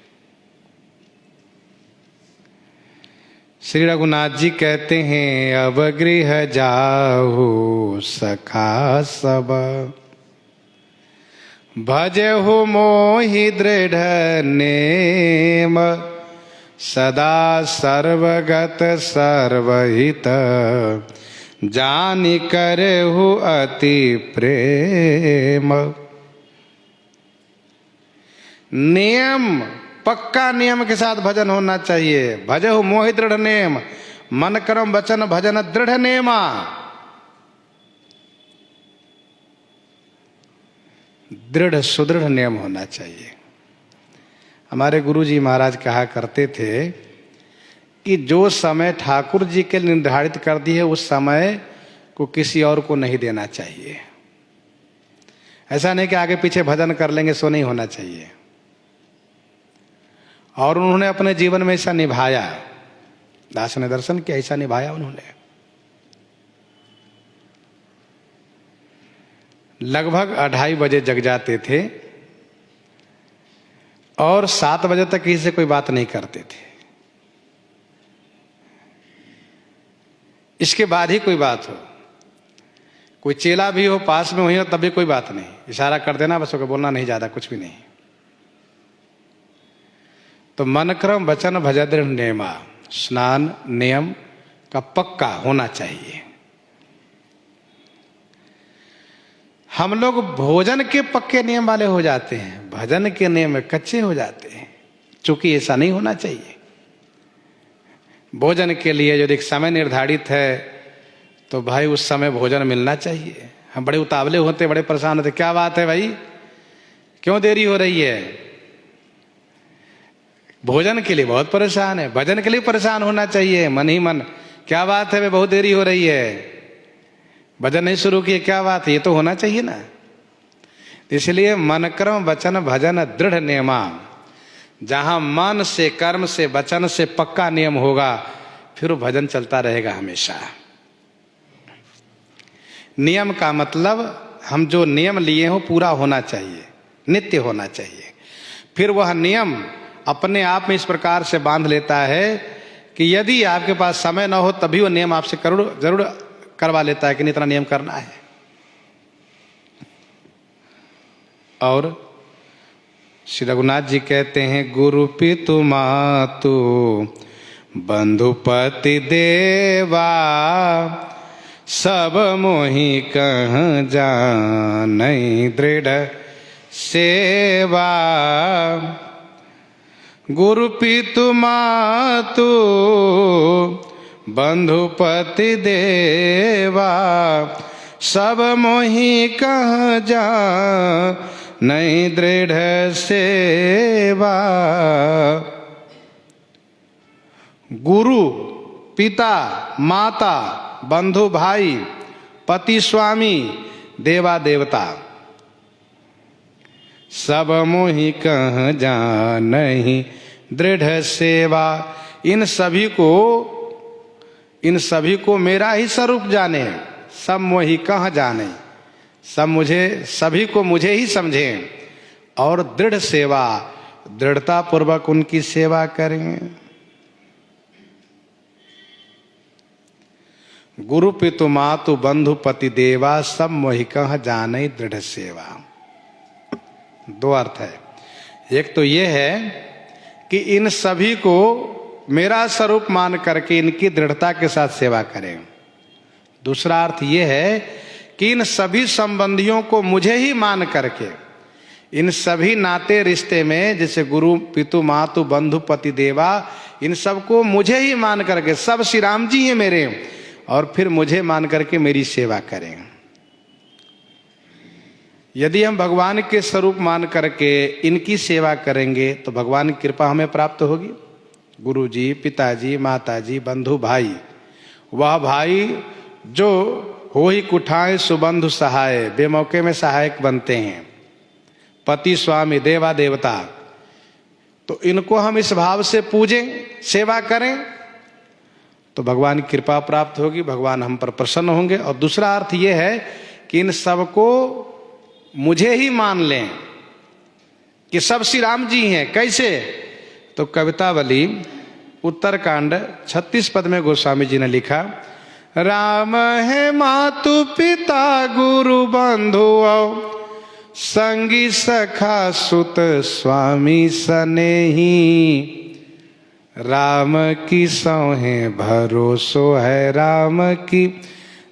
श्री रघुनाथ जी कहते हैं, अब गृह जाहु सखा सब, भजहु मोहि दृढ़ नेम, सदा सर्वगत सर्वहित, जानि करहु अति प्रेम। नियम, पक्का नियम के साथ भजन होना चाहिए। भजहु मोहि दृढ़ नेम, मन कर्म वचन भजन दृढ़ नेमा। दृढ़ सुदृढ़ नियम होना चाहिए। हमारे गुरुजी महाराज कहा करते थे कि जो समय ठाकुर जी के निर्धारित कर दिए उस समय को किसी और को नहीं देना चाहिए। ऐसा नहीं कि आगे पीछे भजन कर लेंगे, सो नहीं होना चाहिए। और उन्होंने अपने जीवन में ऐसा निभाया, दास ने दर्शन किया, ऐसा निभाया उन्होंने। लगभग 2:30 बजे जग जाते थे और 7 बजे तक किसी से कोई बात नहीं करते थे। इसके बाद ही कोई बात हो, कोई चेला भी हो पास में, वही हो, तब भी कोई बात नहीं, इशारा कर देना बस, बोलना नहीं, ज्यादा कुछ भी नहीं। तो मन क्रम वचन भजदृढ़ नेमा, स्नान नियम का पक्का होना चाहिए। हम लोग भोजन के पक्के नियम वाले हो जाते हैं, भजन के नियम कच्चे हो जाते हैं, चूंकि ऐसा नहीं होना चाहिए। भोजन के लिए यदि एक समय निर्धारित है तो भाई उस समय भोजन मिलना चाहिए। हम बड़े उतावले होते, बड़े परेशान होते, क्या बात है भाई, क्यों देरी हो रही है? भोजन के लिए बहुत परेशान है, भजन के लिए परेशान होना चाहिए मन ही मन। क्या बात है, बहुत देरी हो रही है, भजन नहीं शुरू किए, क्या बात है, ये तो होना चाहिए ना। इसलिए मन कर्म वचन भजन दृढ़ नियमा, जहां मन से कर्म से वचन से पक्का नियम होगा फिर भजन चलता रहेगा हमेशा। नियम का मतलब हम जो नियम लिए हो पूरा होना चाहिए, नित्य होना चाहिए। फिर वह नियम अपने आप में इस प्रकार से बांध लेता है कि यदि आपके पास समय न हो तभी वो नियम आपसे जरूर करवा लेता है कि नहीं, इतना नियम करना है। और श्री रघुनाथ जी कहते हैं, गुरु पितु मातु बंधुपति देवा, सब मोहि कह जानई दृढ़ सेवा। गुरु पितु मातु बंधुपति देवा, सब मोहि कह जानई दृढ़ सेवा। गुरु, पिता, माता, बंधु भाई, पति स्वामी, देवा देवता, सब मोहि कह जानहि दृढ़ सेवा। इन सभी को मेरा ही स्वरूप जाने, सब मोहि कह जाने, सब मुझे, सभी को मुझे ही समझे और दृढ़ सेवा, दृढ़ता पूर्वक उनकी सेवा करें। गुरु पितु मातु बंधु पति देवा, सब मोहि कह जाने दृढ़ सेवा। दो अर्थ है। एक तो ये है कि इन सभी को मेरा स्वरूप मान करके इनकी दृढ़ता के साथ सेवा करें। दूसरा अर्थ ये है कि इन सभी संबंधियों को मुझे ही मान करके, इन सभी नाते रिश्ते में, जैसे गुरु पितु मातु बंधु पति देवा, इन सबको मुझे ही मान करके, सब श्री राम जी हैं मेरे, और फिर मुझे मान करके मेरी सेवा करें। यदि हम भगवान के स्वरूप मान करके इनकी सेवा करेंगे तो भगवान की कृपा हमें प्राप्त होगी। गुरु जी, पिताजी, माताजी, बंधु भाई, वह भाई जो हो ही कुठाए सुबंधु सहाय, बेमौके में सहायक बनते हैं। पति स्वामी, देवा देवता, तो इनको हम इस भाव से पूजें, सेवा करें तो भगवान की कृपा प्राप्त होगी, भगवान हम पर प्रसन्न होंगे। और दूसरा अर्थ यह है कि इन सबको मुझे ही मान लें कि सब श्री राम जी हैं। कैसे? तो कवितावली उत्तरकांड 36 पद में गोस्वामी जी ने लिखा, राम है मातु पिता गुरु बंधु और संगी सखा सुत स्वामी सनेही, राम की सौहे भरोसो है राम की,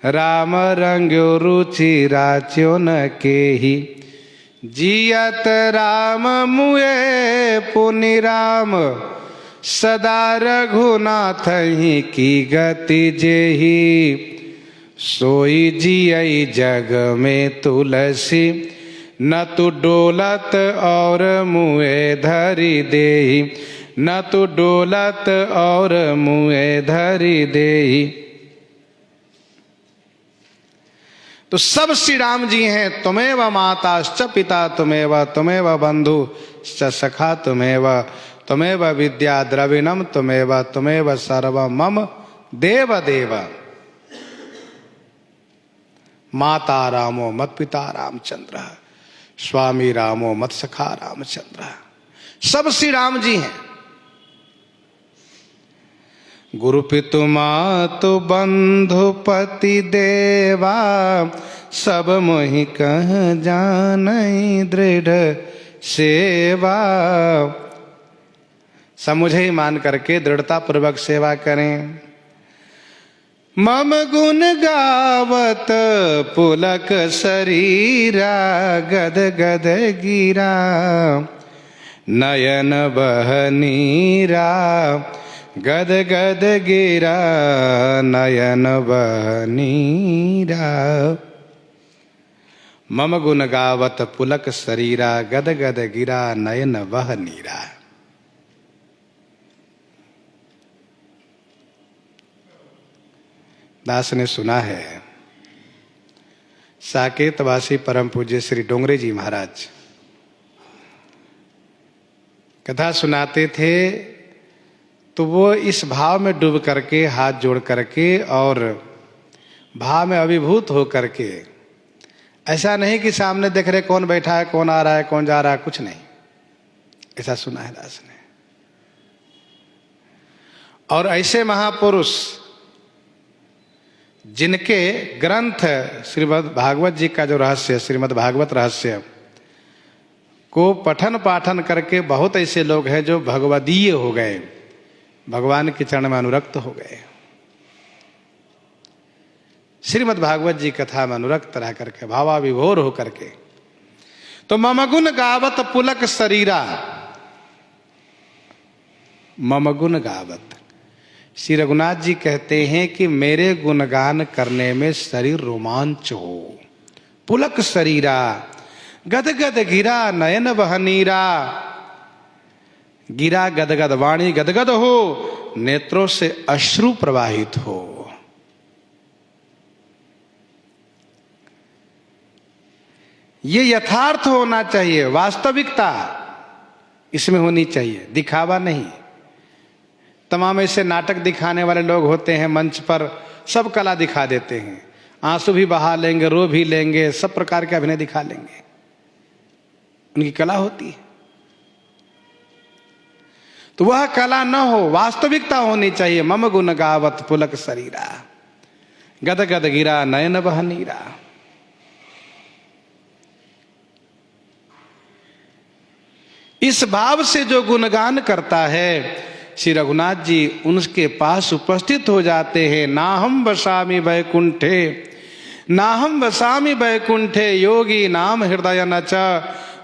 राम रंग्यो रुचि राच्यो न केही, जियत राम मुए पुनि राम, सदा रघुनाथ ही की गति जेही, सोई जियई जग में तुलसी, न तु डोलत और मुए धरी देही, न तु डोलत और मुए धरी देही। तो सब श्री राम जी हैं। तुमेव माताश्च पिता तुमेव, तुमेव बंधु च सखा तुमेव, तुमेव विद्या द्रविणम तुमेव, तुमेव सर्व मम देव देव। माता रामो मत पिता रामचंद्र, स्वामी रामो मत सखा रामचंद्र। सब श्री राम जी हैं। गुरु पितु मातु बंधु पति देवा, सब मोहि कह जानई दृढ़ सेवा। सब मुझे ही मान करके दृढ़ता पूर्वक सेवा करें। मम गुण गावत पुलक शरीरा, गद गद गिरा नयन बहनीरा, गद गद गिरा नयन बहनीरा। मम गुण गावत पुलक शरीरा, गद गद गिरा नयन बहनीरा। दास ने सुना है, साकेतवासी परम पूज्य श्री डोंगरे जी महाराज कथा सुनाते थे, तो वो इस भाव में डूब करके, हाथ जोड़ करके और भाव में अभिभूत हो करके, ऐसा नहीं कि सामने देख रहे कौन बैठा है, कौन आ रहा है, कौन जा रहा है, कुछ नहीं, ऐसा सुना है दास ने। और ऐसे महापुरुष जिनके ग्रंथ श्रीमद् भागवत जी का जो रहस्य, श्रीमद् भागवत रहस्य को पठन पाठन करके बहुत ऐसे लोग हैं जो भगवदीय हो गए, भगवान के चरण में अनुरक्त हो गए। श्रीमद् भागवत जी कथा में अनुरक्त रह करके, भावाविभोर हो करके। तो मम गुण गावत पुलक शरीरा, मम गुण गावत, श्री रघुनाथ जी कहते हैं कि मेरे गुणगान करने में शरीर रोमांच हो। पुलक शरीरा, गदगद गिरा नयन बहनीरा, गिरा गदगद वाणी गदगद हो, नेत्रों से अश्रु प्रवाहित हो। ये यथार्थ होना चाहिए, वास्तविकता इसमें होनी चाहिए, दिखावा नहीं। तमाम ऐसे नाटक दिखाने वाले लोग होते हैं मंच पर, सब कला दिखा देते हैं, आंसू भी बहा लेंगे, रो भी लेंगे, सब प्रकार के अभिनय दिखा लेंगे, उनकी कला होती है। तो वह कला न हो, वास्तविकता होनी चाहिए। मम गुण गावत पुलक शरीरा, गद गद गिरा नयन बहनीरा। इस भाव से जो गुणगान करता है, श्री रघुनाथ जी उनके पास उपस्थित हो जाते हैं। नाहम वसामि वैकुंठे, नाहम वसामि वैकुंठे, योगी नाम हृदय न च,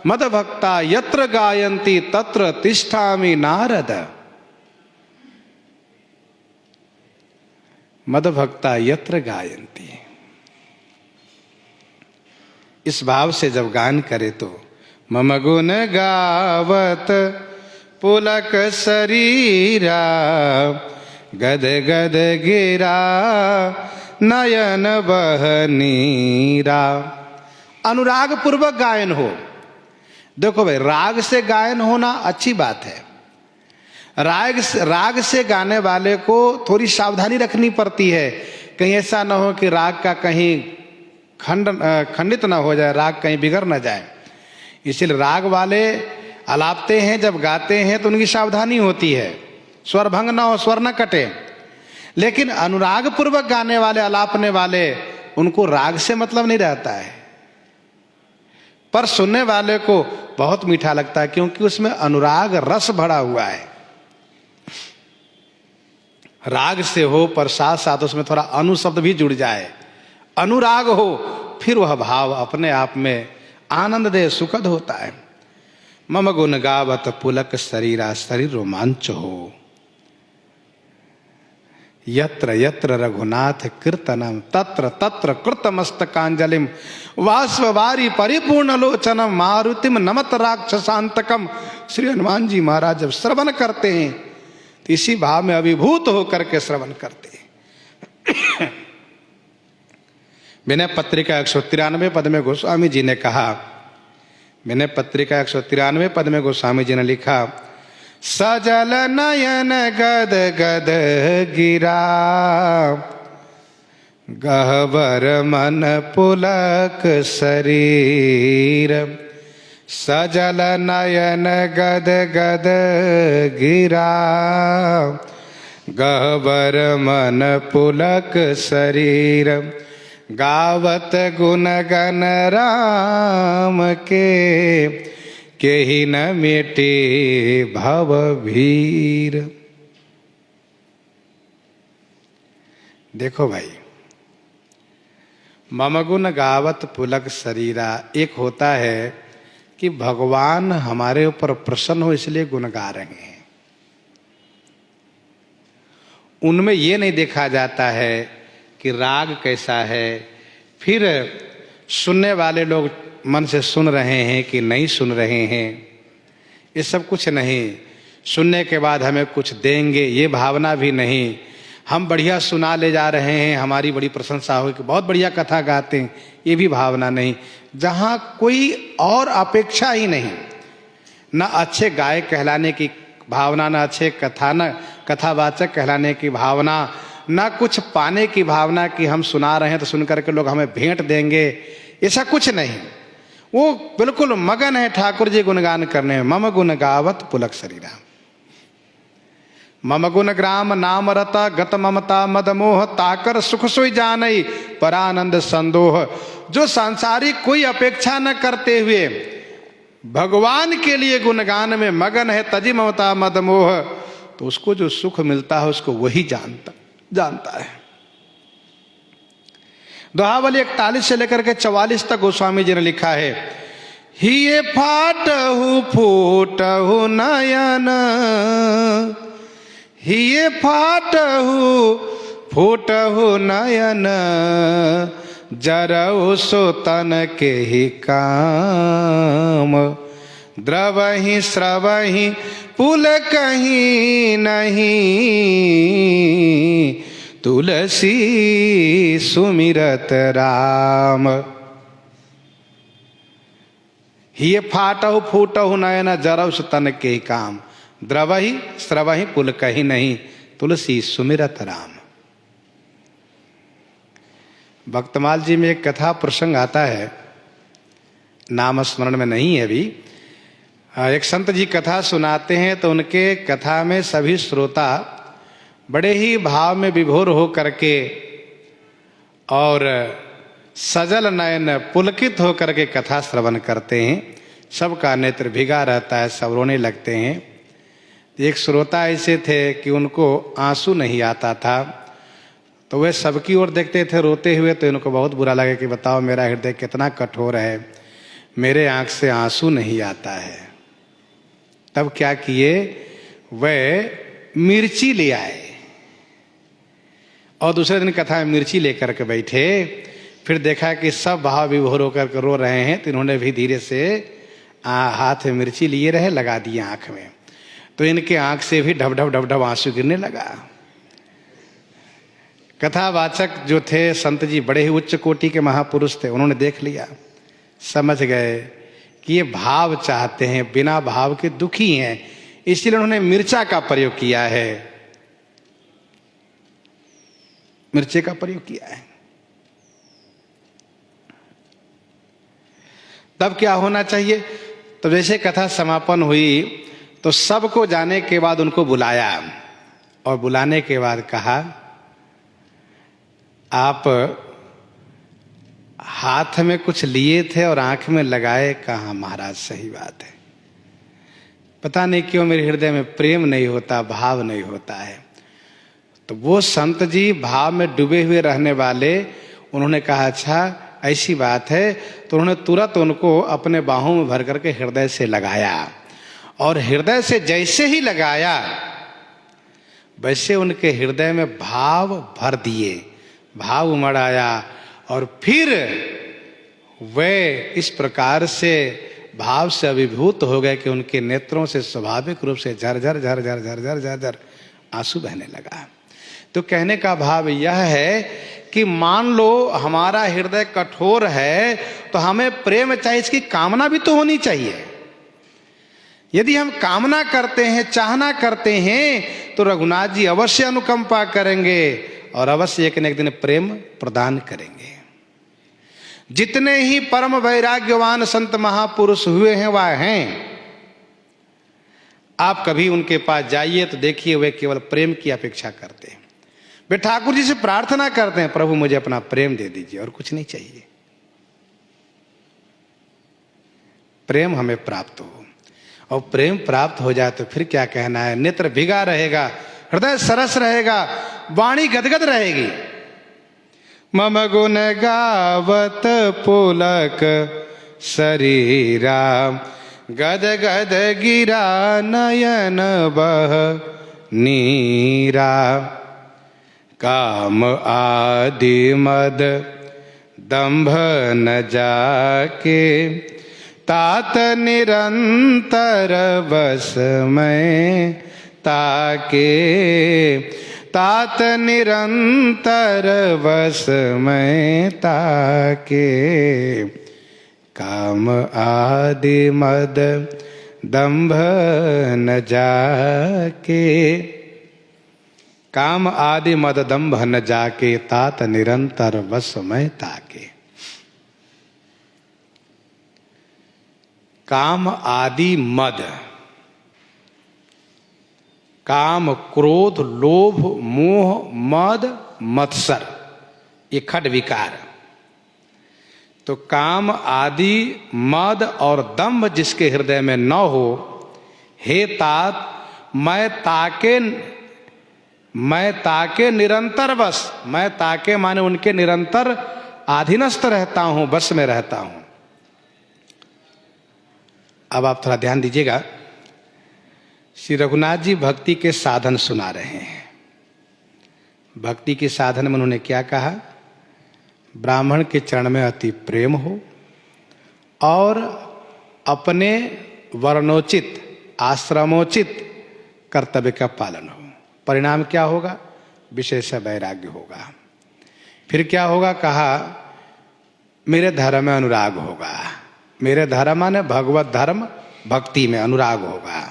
मद भक्ता यत्र गायन्ति तत्र तिष्ठामि नारद। मद भक्ता यत्र गायन्ति, इस भाव से जब गान करे तो मम गुण गावत पुलक शरीरा, गद गद गिरा नयन बहनीरा। अनुराग पूर्वक गायन हो। देखो भाई, राग से गायन होना अच्छी बात है। राग से गाने वाले को थोड़ी सावधानी रखनी पड़ती है, कहीं ऐसा ना हो कि राग का कहीं खंडित ना हो जाए, राग कहीं बिगड़ ना जाए। इसलिए राग वाले अलापते हैं, जब गाते हैं तो उनकी सावधानी होती है। स्वर भंग ना हो, स्वर न कटे। लेकिन अनुराग पूर्वक गाने वाले, अलापने वाले, उनको राग से मतलब नहीं रहता है, पर सुनने वाले को बहुत मीठा लगता है, क्योंकि उसमें अनुराग रस भरा हुआ है। राग से हो पर साथ साथ उसमें थोड़ा अनु शब्द भी जुड़ जाए, अनुराग हो, फिर वह भाव अपने आप में आनंद दे, सुखद होता है। मम गुण गावत पुलक शरीरा, शरीर रोमांच हो। यत्र यत्र रघुनाथ कीर्तनम, तत्र तत्र कृतमस्तकांजलिम, वाष्पवारी परिपूर्ण लोचनम, मारुतिम नमत राक्षसांतकम। श्री हनुमान जी महाराज जब श्रवण करते हैं तो इसी भाव में अभिभूत होकर के श्रवण करते हैं। विनय पत्रिका 193 पद में गोस्वामी जी ने कहा, विनय पत्रिका 193 पद में गोस्वामी जी ने लिखा, सजल नयन गद गद गिरा, गहबर मन पुलक शरीर। सजल नयन गद गद गिरा, गहबर मन पुलक शरीर। गावत गुण गण राम के ही न मिटे भव भीर। देखो भाई, मम गुण गावत पुलक शरीरा, एक होता है कि भगवान हमारे ऊपर प्रसन्न हो इसलिए गुण गा रहे हैं। उनमें ये नहीं देखा जाता है कि राग कैसा है, फिर सुनने वाले लोग मन से सुन रहे हैं कि नहीं सुन रहे हैं, ये सब कुछ नहीं। सुनने के बाद हमें कुछ देंगे ये भावना भी नहीं। हम बढ़िया सुना ले जा रहे हैं, हमारी बड़ी प्रशंसा हो कि बहुत बढ़िया कथा गाते हैं, ये भी भावना नहीं। जहाँ कोई और अपेक्षा ही नहीं, न अच्छे गायक कहलाने की भावना, न अच्छे कथावाचक कहलाने की भावना, न कुछ पाने की भावना कि हम सुना रहे हैं तो सुन करके लोग हमें भेंट देंगे, ऐसा कुछ नहीं। वो बिल्कुल मगन है ठाकुर जी गुणगान करने में। मम गुण गावत पुलक शरीरा, मम गुण ग्राम नाम रता, गत ममता मद मोह, ताकर सुख सोई जानई परानंद संदोह। जो सांसारिक कोई अपेक्षा न करते हुए भगवान के लिए गुणगान में मगन है, तजी ममता मद मोह, तो उसको जो सुख मिलता है उसको वही जानता है। दोहावली 41 से लेकर के 44 तक गोस्वामी जी ने लिखा है, हिये फाटहु फूटहु नयन, हिये फाटहु फूटहु नयन, जरऊ सो तन के ही काम। द्रवहि स्रवहि पुल कहीं नहीं, तुलसी सुमिरत राम। हिये फाटहु फूटहु नयन, जरऊ सो तन के ही काम। द्रवहि स्रवहि पुल कहीं नहीं, तुलसी सुमिरत राम। भक्तमाल जी में एक कथा प्रसंग आता है, नाम स्मरण में नहीं है अभी। एक संत जी कथा सुनाते हैं तो उनके कथा में सभी श्रोता बड़े ही भाव में विभोर हो करके और सजल नयन पुलकित हो करके कथा श्रवण करते हैं। सबका नेत्र भिगा रहता है, सब रोने लगते हैं। एक श्रोता ऐसे थे कि उनको आंसू नहीं आता था, तो वे सबकी ओर देखते थे रोते हुए, तो इनको बहुत बुरा लगा कि बताओ मेरा हृदय कितना कठोर है, मेरे आंख से आंसू नहीं आता है। तब क्या किए, वे मिर्ची ले आए और दूसरे दिन कथा में मिर्ची लेकर के बैठे। फिर देखा कि सब भाव विभोर होकर के रो रहे हैं, तो इन्होंने भी धीरे से हाथ में मिर्ची लिए रहे, लगा दिए आंख में, तो इनके आंख से भी ढब ढब ढब ढब आंसू गिरने लगा। कथावाचक जो थे संत जी बड़े ही उच्च कोटि के महापुरुष थे, उन्होंने देख लिया, समझ गए कि ये भाव चाहते हैं, बिना भाव के दुखी हैं, इसलिए उन्होंने मिर्चा का प्रयोग किया है, मिर्चे का प्रयोग किया है। तब क्या होना चाहिए, तो जैसे कथा समापन हुई तो सबको जाने के बाद उनको बुलाया और बुलाने के बाद कहा, आप हाथ में कुछ लिए थे और आंख में लगाए। कहा महाराज सही बात है, पता नहीं क्यों मेरे हृदय में प्रेम नहीं होता, भाव नहीं होता है। तो वो संत जी भाव में डूबे हुए रहने वाले, उन्होंने कहा अच्छा ऐसी बात है। तो उन्होंने तुरंत उनको अपने बाहों में भर करके हृदय से लगाया, और हृदय से जैसे ही लगाया वैसे उनके हृदय में भाव भर दिए, भाव उमड़ आया। और फिर वे इस प्रकार से भाव से अभिभूत हो गए कि उनके नेत्रों से स्वाभाविक रूप से झरझर झरझर झरझर झरझर आंसू बहने लगा। तो कहने का भाव यह है कि मान लो हमारा हृदय कठोर है तो हमें प्रेम चाहिए, इसकी कामना भी तो होनी चाहिए। यदि हम कामना करते हैं, चाहना करते हैं, तो रघुनाथ जी अवश्य अनुकंपा करेंगे और अवश्य एक न एक दिन प्रेम प्रदान करेंगे। जितने ही परम वैराग्यवान संत महापुरुष हुए हैं वह हैं। आप कभी उनके पास जाइए तो देखिए वे केवल प्रेम की अपेक्षा करते हैं। वे ठाकुर जी से प्रार्थना करते हैं, प्रभु मुझे अपना प्रेम दे दीजिए और कुछ नहीं चाहिए, प्रेम हमें प्राप्त हो। और प्रेम प्राप्त हो जाए तो फिर क्या कहना है, नेत्र भिगा रहेगा, हृदय सरस रहेगा, वाणी गदगद रहेगी। मम गुण गावत पुलक शरीरा, गद गद गिरा नयन बह नीरा। काम आदि मद दंभ न जाके, तात निरंतर बस में ताके। तात निरंतर बस में ताके। काम आदि मद दंभ न जाके। काम आदि मद दंभ न जाके, तात निरंतर बस में ताके। काम आदि मद, काम क्रोध लोभ मोह मद मत्सर, ये खड विकार। तो काम आदि मद और दंभ जिसके हृदय में न हो, हे तात मैं ताके निरंतर बस, मैं ताके माने उनके निरंतर अधीनस्थ रहता हूं, बस में रहता हूं। अब आप थोड़ा ध्यान दीजिएगा, श्री रघुनाथ जी भक्ति के साधन सुना रहे हैं। भक्ति के साधन में उन्होंने क्या कहा, ब्राह्मण के चरण में अति प्रेम हो और अपने वर्णोचित आश्रमोचित कर्तव्य का पालन हो। परिणाम क्या होगा, विशेष वैराग्य होगा। फिर क्या होगा, कहा मेरे धर्म में अनुराग होगा। मेरे धर्म माने भगवत धर्म, भक्ति में अनुराग होगा।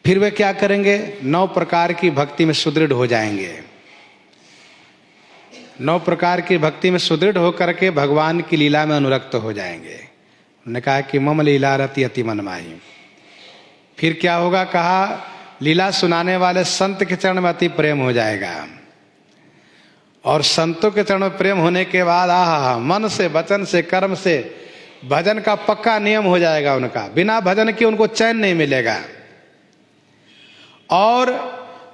फिर वे क्या करेंगे, 9 प्रकार की भक्ति में सुदृढ़ हो जाएंगे। 9 प्रकार की भक्ति में सुदृढ़ होकर के भगवान की लीला में अनुरक्त हो जाएंगे। उन्होंने कहा कि मम लीला रति अति मनमाही। फिर क्या होगा, कहा लीला सुनाने वाले संत के चरण में अति प्रेम हो जाएगा। और संतों के चरण में प्रेम होने के बाद आहा, मन से वचन से कर्म से भजन का पक्का नियम हो जाएगा उनका। बिना भजन के उनको चैन नहीं मिलेगा। और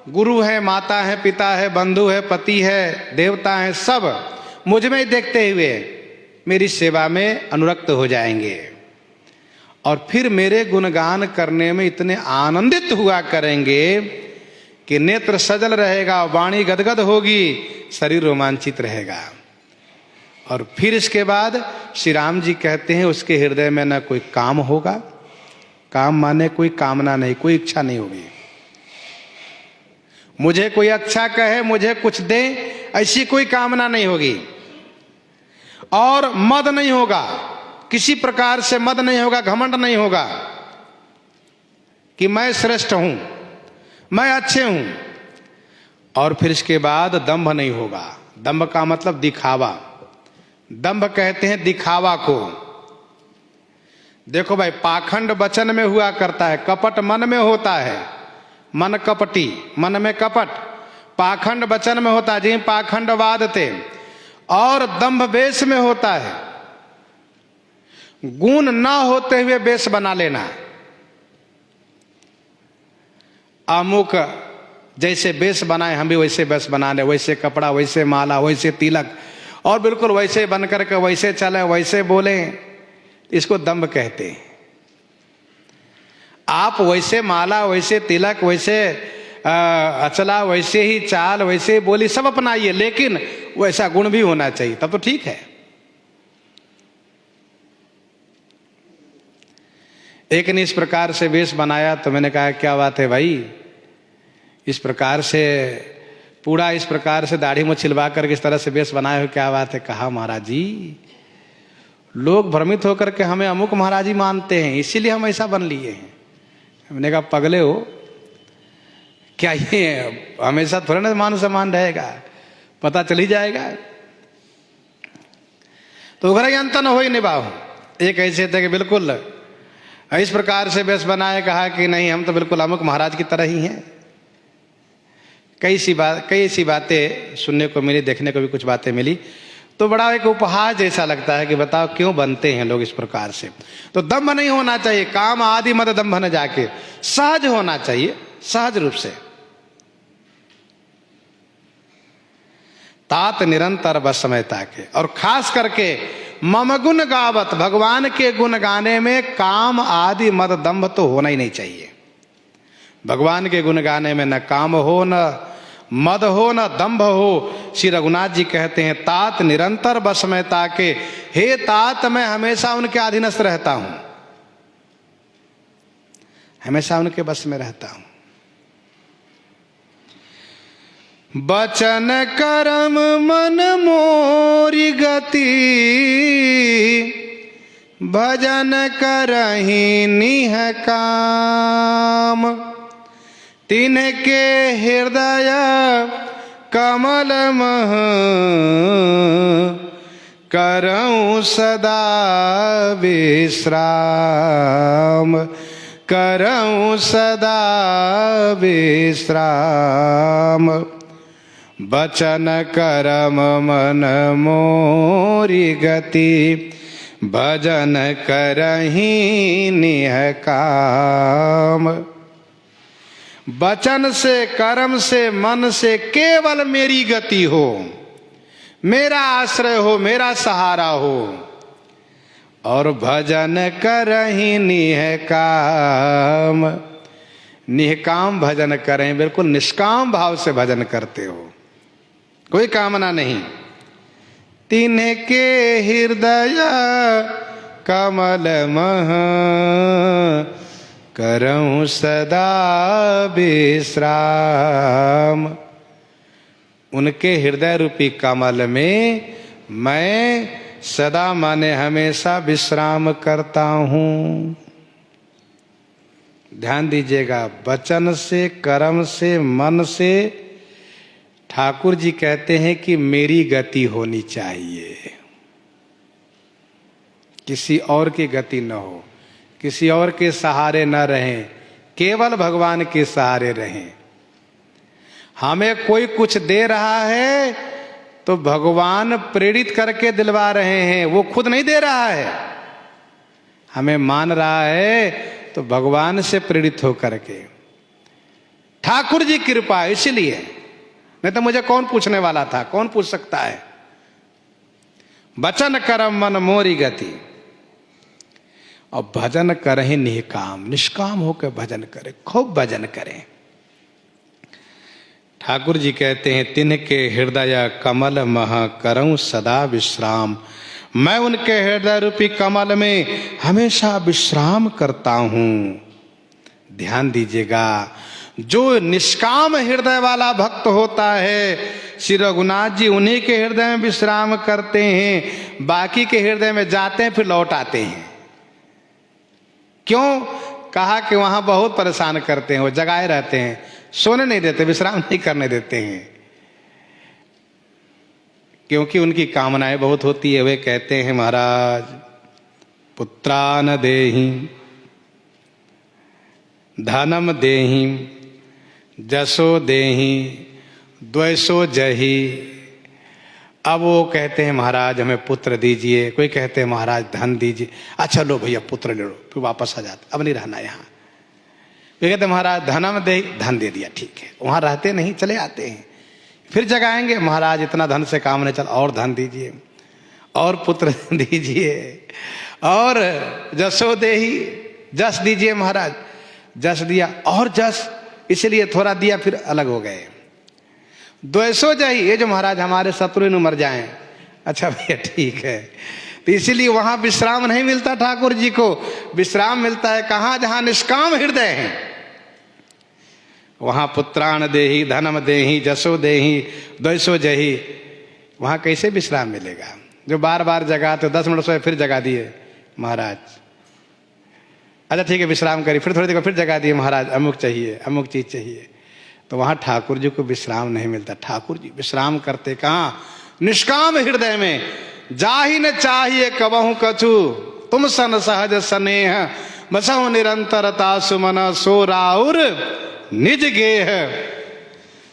गुरु है, माता है, पिता है, बंधु है, पति है, देवता है, सब मुझ में ही देखते हुए मेरी सेवा में अनुरक्त हो जाएंगे। और फिर मेरे गुणगान करने में इतने आनंदित हुआ करेंगे कि नेत्र सजल रहेगा, वाणी गदगद होगी, शरीर रोमांचित रहेगा। और फिर इसके बाद श्री राम जी कहते हैं उसके हृदय में न कोई काम होगा। काम माने कोई कामना नहीं, कोई इच्छा नहीं होगी। मुझे कोई अच्छा कहे, मुझे कुछ दे, ऐसी कोई कामना नहीं होगी। और मद नहीं होगा, किसी प्रकार से मद नहीं होगा, घमंड नहीं होगा कि मैं श्रेष्ठ हूं, मैं अच्छे हूं। और फिर इसके बाद दंभ नहीं होगा। दंभ का मतलब दिखावा। दंभ कहते हैं दिखावा को। देखो भाई, पाखंड वचन में हुआ करता है, कपट मन में होता है, मन कपटी, मन में कपट, पाखंड वचन में होता है जी पाखंडवाद थे, और दंभ वेश में होता है, गुण ना होते हुए वेश बना लेना। अमुक जैसे वेश बनाए हम भी वैसे वेश बना ले, वैसे कपड़ा, वैसे माला, वैसे तिलक, और बिल्कुल वैसे बन करके वैसे चले, वैसे बोले, इसको दंभ कहते हैं। आप वैसे माला, वैसे तिलक, वैसे अचला, वैसे ही चाल, वैसे ही बोली सब अपनाइए, लेकिन वैसा गुण भी होना चाहिए, तब तो ठीक है। एक ने इस प्रकार से वेश बनाया तो मैंने कहा क्या बात है भाई, इस प्रकार से पूरा इस प्रकार से दाढ़ी में छिलवा करके इस तरह से वेश बनाए हो, क्या बात है। कहा महाराज जी लोग भ्रमित होकर के हमें अमुक महाराज जी मानते हैं, इसीलिए हम ऐसा बन लिए हैं। हमने कहा पगले हो क्या, ये हमेशा थोड़ा ना मान सम्मान रहेगा, पता चल ही जाएगा। तो घर अंत न हो ही निभाओ। एक ऐसे थे कि बिल्कुल इस प्रकार से वेश बनाए, कहा कि नहीं हम तो बिल्कुल अमुक महाराज की तरह ही हैं। कई सी बातें सुनने को मिली, देखने को भी कुछ बातें मिली, तो बड़ा एक उपहास जैसा लगता है कि बताओ क्यों बनते हैं लोग इस प्रकार से। तो दंभ नहीं होना चाहिए, काम आदि मद दंभ न जाके, सहज होना चाहिए, सहज रूप से। तात निरंतर बसमयता के, और खास करके मम गुण गावत, भगवान के गुण गाने में काम आदि मद दंभ तो होना ही नहीं चाहिए। भगवान के गुण गाने में न काम हो, न मद हो, न दंभ हो। श्री रघुनाथ जी कहते हैं तात निरंतर बसमयता के, हे तात मैं हमेशा उनके अधीनस्थ रहता हूं, हमेशा उनके बस में रहता हूं। बचन कर्म मन मोरी गति, भजन करहि निह काम। तिनके हृदय कमल मह, करऊं सदा विश्राम, करऊं सदा विश्राम। बचन कर्म मन मोरी गति, भजन करहि निह काम। वचन से, कर्म से, मन से केवल मेरी गति हो, मेरा आश्रय हो, मेरा सहारा हो, और भजन करहि निह काम। निष्काम भजन करें, बिल्कुल निष्काम भाव से भजन करते हो, कोई कामना नहीं। तिनके हृदय कमल मह, करऊं सदा विश्राम। उनके हृदय रूपी कमल में मैं सदा माने हमेशा विश्राम करता हूं। ध्यान दीजिएगा, वचन से, कर्म से, मन से ठाकुर जी कहते हैं कि मेरी गति होनी चाहिए, किसी और की गति न हो, किसी और के सहारे न रहें, केवल भगवान के सहारे रहें। हमें कोई कुछ दे रहा है तो भगवान प्रेरित करके दिलवा रहे हैं, वो खुद नहीं दे रहा है। हमें मान रहा है तो भगवान से प्रेरित होकर के, ठाकुर जी की कृपा, इसलिए। नहीं तो मुझे कौन पूछने वाला था, कौन पूछ सकता है। वचन कर्म मन मोरी गति, और भजन करें निष्काम, निष्काम होकर भजन करें, खूब भजन करें। ठाकुर जी कहते हैं तिनके हृदय कमल मह, करऊं सदा विश्राम। मैं उनके हृदय रूपी कमल में हमेशा विश्राम करता हूं। ध्यान दीजिएगा, जो निष्काम हृदय वाला भक्त होता है, श्री रघुनाथ जी उन्हीं के हृदय में विश्राम करते हैं, बाकी के हृदय में जाते हैं फिर लौट आते हैं। क्यों? कहा कि वहां बहुत परेशान करते हैं, वो जगाए रहते हैं, सोने नहीं देते, विश्राम नहीं करने देते हैं, क्योंकि उनकी कामनाएं बहुत होती है। वे कहते हैं महाराज पुत्रान देहि, धनम देहि, जसो देहि द्वैसो जही। अब वो कहते हैं महाराज हमें पुत्र दीजिए, कोई कहते हैं महाराज धन दीजिए। अच्छा लो भैया पुत्र ले लो, फिर वापस आ जाते, अब नहीं रहना यहाँ। वे कहते महाराज धनम दे, धन दे दिया, ठीक है, वहां रहते नहीं, चले आते हैं। फिर जगाएंगे, महाराज इतना धन से काम नहीं चल, और धन दीजिए, और पुत्र दीजिए, और जसो देही, जस दीजिए महाराज, जस दिया, और जस, इसलिए थोड़ा दिया, फिर अलग हो गए। द्वैसो जही, ये जो महाराज हमारे शत्रु न मर जाएं। अच्छा भैया ठीक है, तो इसीलिए वहां विश्राम नहीं मिलता ठाकुर जी को, विश्राम मिलता है कहां, जहां निष्काम हृदय है, वहां पुत्राण देही, धनम देही, जसो देही, द्वैसो जही, वहां कैसे विश्राम मिलेगा। जो बार बार जगा तो 10 मिनट सोए फिर जगा दिए महाराज, अच्छा ठीक है विश्राम करिए, फिर थोड़ी देर फिर जगा दिए महाराज अमुक चाहिए, अमुक चीज चाहिए, तो वहां ठाकुर जी को विश्राम नहीं मिलता। ठाकुर जी विश्राम करते कहां, निष्काम हृदय में। जाहि न चाहिए कबहु कछु, तुम सन सहज स्नेह, बसहु निरंतरता सुमन, सो राउर निज गेह।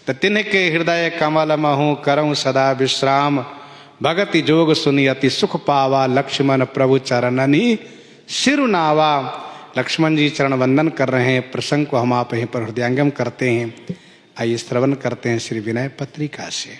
तो तिनके हृदय कमल महु, करऊं सदा विश्राम, भगति जोग सुनी अति सुख पावा, लक्ष्मण प्रभु चरणनी सिरुनावा। लक्ष्मण जी चरण वंदन कर रहे हैं, प्रसंग को हम आप यहीं पर हृदयंगम करते हैं। आइए श्रवण करते हैं श्री विनय पत्रिका से।